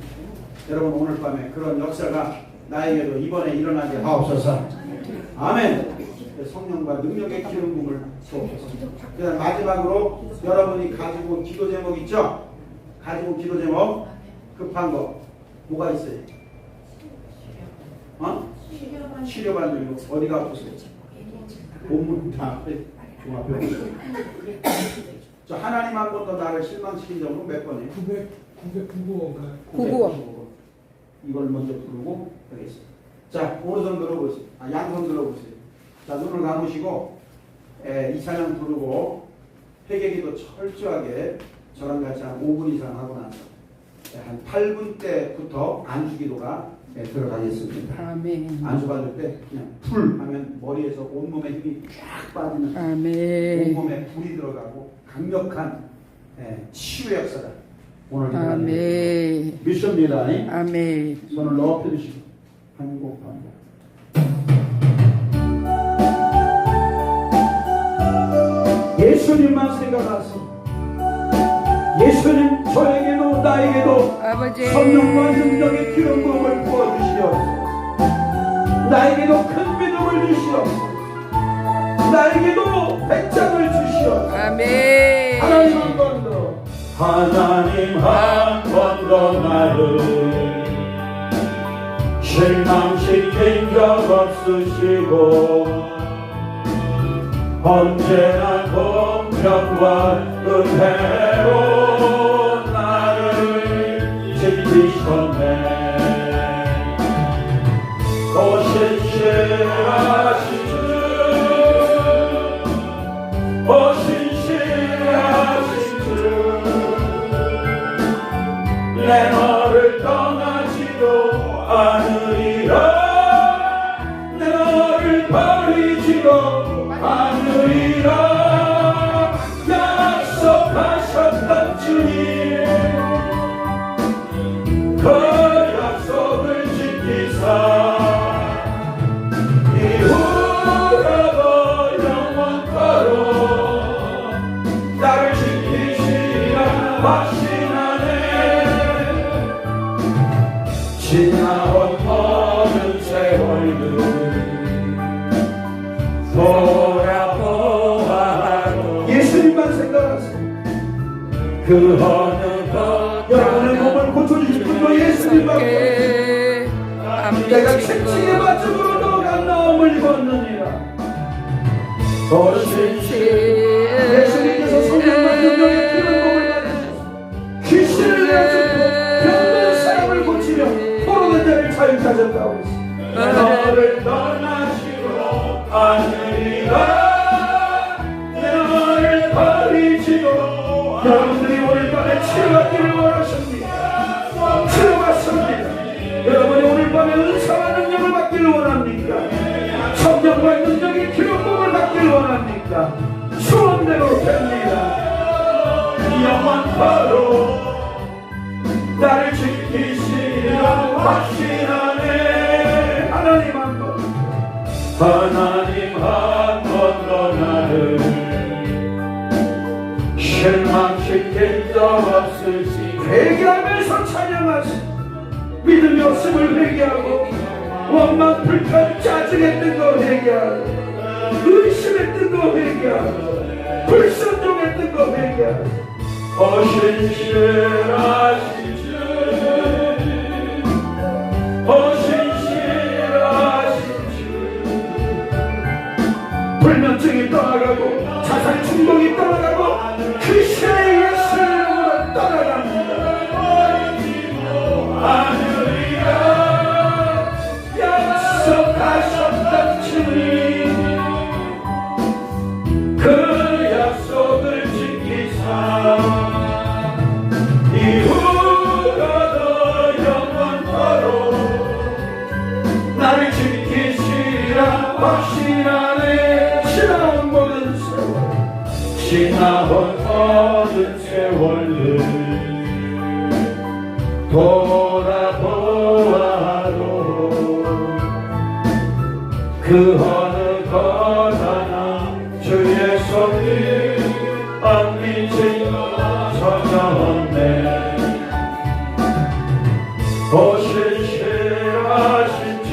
여러분 오늘 밤에 그런 역사가 나에게도 이번에 일어나게 하옵소서. 아멘. 성령과 능력의 기름 부음을 주옵소서. 그다음 마지막으로 여러분이 가지고 기도 제목 있죠? 가지고 기도 제목 급한 거 뭐가 있어요? 치료받는 거 어디가 아프세요? 몸은 다 아파요. 앞에 오세요. 저 하나님 한 번도 나를 실망시킨 적은 몇 번이에요? 909번가요? 995. 이걸 먼저 부르고 하겠습니다. 자, 오른손 들어보세요. 양손 들어보세요. 자, 눈을 감으시고 이 찬양 부르고 회개기도 철저하게 저랑 같이 한 5분 이상 하고 나서 한 8분 때부터 안주기도가 들어가겠습니다. 아멘. 안수 받을 때 그냥 풀 하면 머리에서 온몸에 힘이 쫙 빠지는 아멘. 온몸에 불이 들어가고 강력한 치유의 역사다. 오늘 아멘. 미션입니다. 아멘. 손을 높여주시고 한곡 합니다. 예수님만 생각하세요. 예수님 저에게도 나에게도 아버지. 성령과 능력의 기름 부음을 부어주시옵소서. 나에게도 큰 믿음을 주시옵소서. 나에게도 백장을 주시옵소서. 아멘. 하나님 한 번 더. 하나님 한 번 더 나를 실망시킨 적 없으시고 언제나 공평과 은혜로 나를 지키셨네. 신실하신 주, 신실하신 주, 내 너를 떠나지도 않으리라. 내 너를 버리지도 않으리라. 약속하셨던 주님, 그 약속을 지키사 이후로도 영원토록 나를 지키시라 확신하네. 지나온 모든 세월들 돌아보아도 예수님만 생각하세요. 그 어느 것 여러분의 몸을 고쳐주실 분도 예수님밖에. 내가 채찍의 맞춤으로 너가 나음을 입었느니라. 예수님께서 성령과 능력의 기름 부음을 받으셔서 귀신을 내어주고 병든 사람을 고치며 포로된 자를 자유케 하셨다고 했습니다. 너를 떠나시고 않으리라. 내 너를 버리지도. 여러분들이 오늘 밤에 치료받기를 원하십니다. 치료받습니다. 여러분이 오늘 밤에 은사와 능력을 받기를 원합니까? 성령과 능력의 기름 부음을 받기를 원합니까? 소원대로 됩니다. 영원토록 나를 지키시리라 확신하네. 하나님 한 번, 하나님 한 번 더 나를 실망시킨 적 없으시. 회개하면서 찬양하시. 믿음이 없음을 회개하고 원망, 불평, 짜증했던 거 회개하고 의심했던 거 회개하고 불순종했던 거 회개하고 신실하신 주, 신실하신 주. 불면증이 떠나가고 자살 충동이 떠나가고 귀신의 예수님으로 떠나갑니다. 하늘이야 약속하셨던 주님, 그 약속을 지키사 이후로도 영원토록 나를 지키시라 확신하네. 지나온 모든 세월, 지나온 모든 세월들 돌아보아도 그 어느 것 하나 주의 손이 안 미친 전혀 없네. 신실하신 주,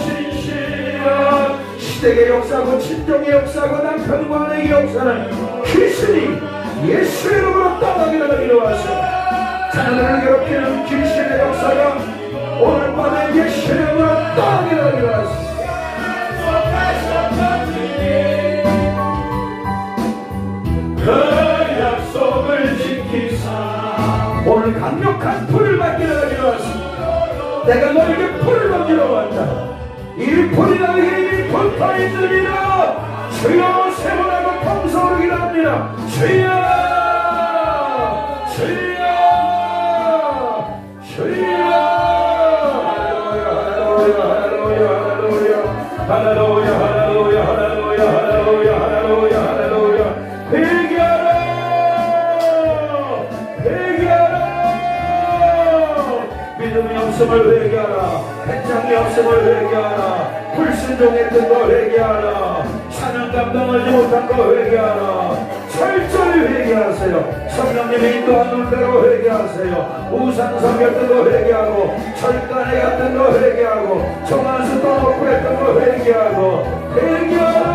신실한 시댁의 역사고 친정의 역사고 남편과 아내의 역사는 귀신이 예수의 이름으로 떠나기를 기도하세요. 자녀들을 괴롭히는 귀신의 역사가 오늘 밤에 예수의 이름으로 떠나기를 기도하세요. 내가 너에게 불을 던지러 왔다. 이 불이 너에게 이미 불타 있느니라. 주여 세번하고 통성으로 기도합니다. 주여 주여 주여. 할렐루야 할렐루야 할렐루야 할렐루야 할렐루야 할렐루야 할렐루야. 회개하라 회개하라. 믿음이 없음을 회개하라. 배짱이 없음을 회개하라. 불순종했던 거 회개하라. 사명 감당하지 못한 거 회개하라. 철저히 회개하세요. 성령님이 인도하는 대로 회개하세요. 우상 섬겼던 거 회개하고, 철간에 갔던 거 회개하고, 정한수 떠놓고 했던 거 회개하고, 회개하라.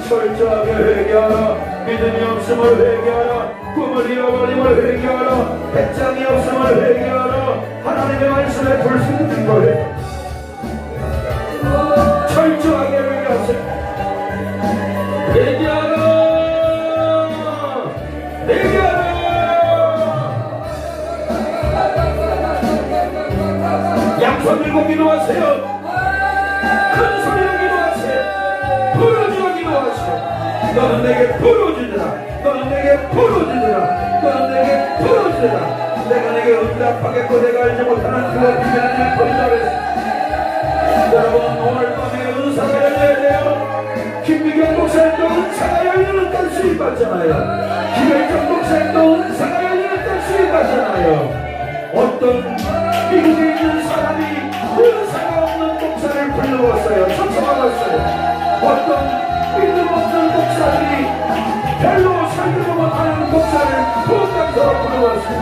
철저하게 회개하라. 믿음이 없음을 회개하라. 꿈을 잃어버림을 회개하라. 배짱이 없음을 회개하라. 하나님의 말씀에 불순종인 거 회개하라. 철저하게 회개하세요. 회개하라 회개하라. 양손 들고 기도하세요. 큰 소리로 기도하세요. 부르짖어 기도하세요. 너는 내게 부르짖으라. 너는 내게 부르짖으라. 너는 내게 부르짖으라. 내가 내게 응답하겠고 내가 알지 못하는 그와 비밀한 일 버리자고. 여러분 오늘 밤에 은사가 열려야 돼요. 김미경 목사님도 은사가 열리는 날 수입받잖아요. 김혜정 목사님도 은사가 열리는 날 수입받잖아요. 어떤 미국에 있는 사람이 은사가 없는 목사를 불러왔어요. 초청받았어요. 어떤 믿음 없는 목사들이 별로 살지도 못하는 목사를 부엌장소로 불러왔어요.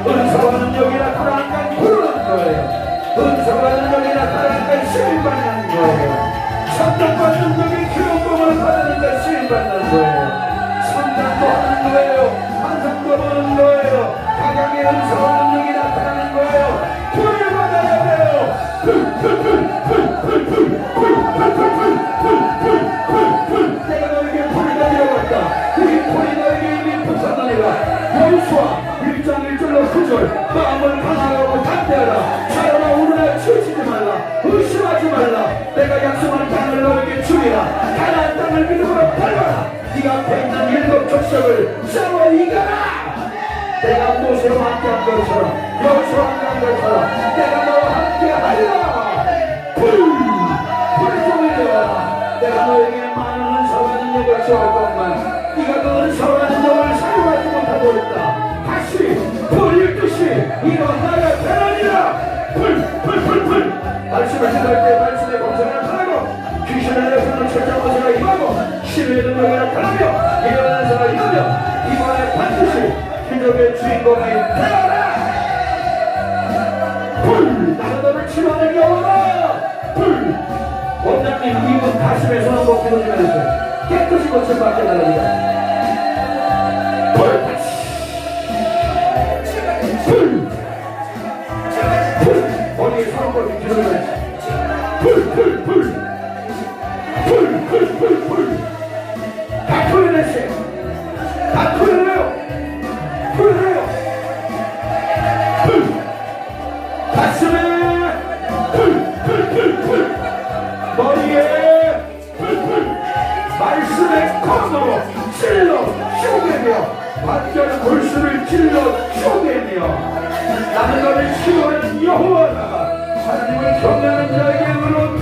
은사와 능력이 나타나는 건 부르는 거예요. 은사와 능력이 나타나는 건 수입받는 거예요. 성장과 능력이 교육공을 받는 걸 수입받는 거예요. 성장도 하는 거예요. 환상도 보는 거예요. 각양의 은사와 능력이 나타나는 거예요. 불을 받아야 돼요. 내가 너에게 불을 던지러 왔다. 이 불이 너에게 이미 붙었느니라. 여호수아 1장 1절로 9절. 마음을 강하고 담대하라. 사람아 오늘날 치우치지 말라. 의심하지 말라. 내가 약속한 땅을 너에게 주리라. 가나안 땅을 믿음으로 밟아라. 네가 앞에 있는 일곱 족속을 싸워 이겨라. 내가 모세와 함께한 것처럼 여호수아와 함께한 것처럼 내가 너와 함께하리라. 불이 좀 내려와라. 내가 너에게 많은 은사와 능력을 주할 것만 네가 그 은사와 능력을 사용하지 못하고 있다. 다시 불일 듯이 일어나야 되느니라. 불 말씀을 전할 때 말씀의 공성을 나타나고 귀신을 내어주는 철저한 것을 임하고 신의 능력을 나타나며 일어나는 사람을 임하며 이번에 반드시 기적의 주인공이 되어라. 불 나는 너를 치료하는 여호와. 불 원장님 이분 가슴에 손 한번 기도 좀 해주세요. 깨끗이 고쳐받게 달랍니다. 불 어디에 손 한번 기도 좀 해주세요. 불 다 토해내세요. 다 토해내요. 토해내요. 가슴에 머리에 말씀의 검으로 찔러 쪼개며 반절 골수를 찔러 쪼개며 나는 너를 치료하는 여호와다. 하나님을 경외하는 자에게 의롭게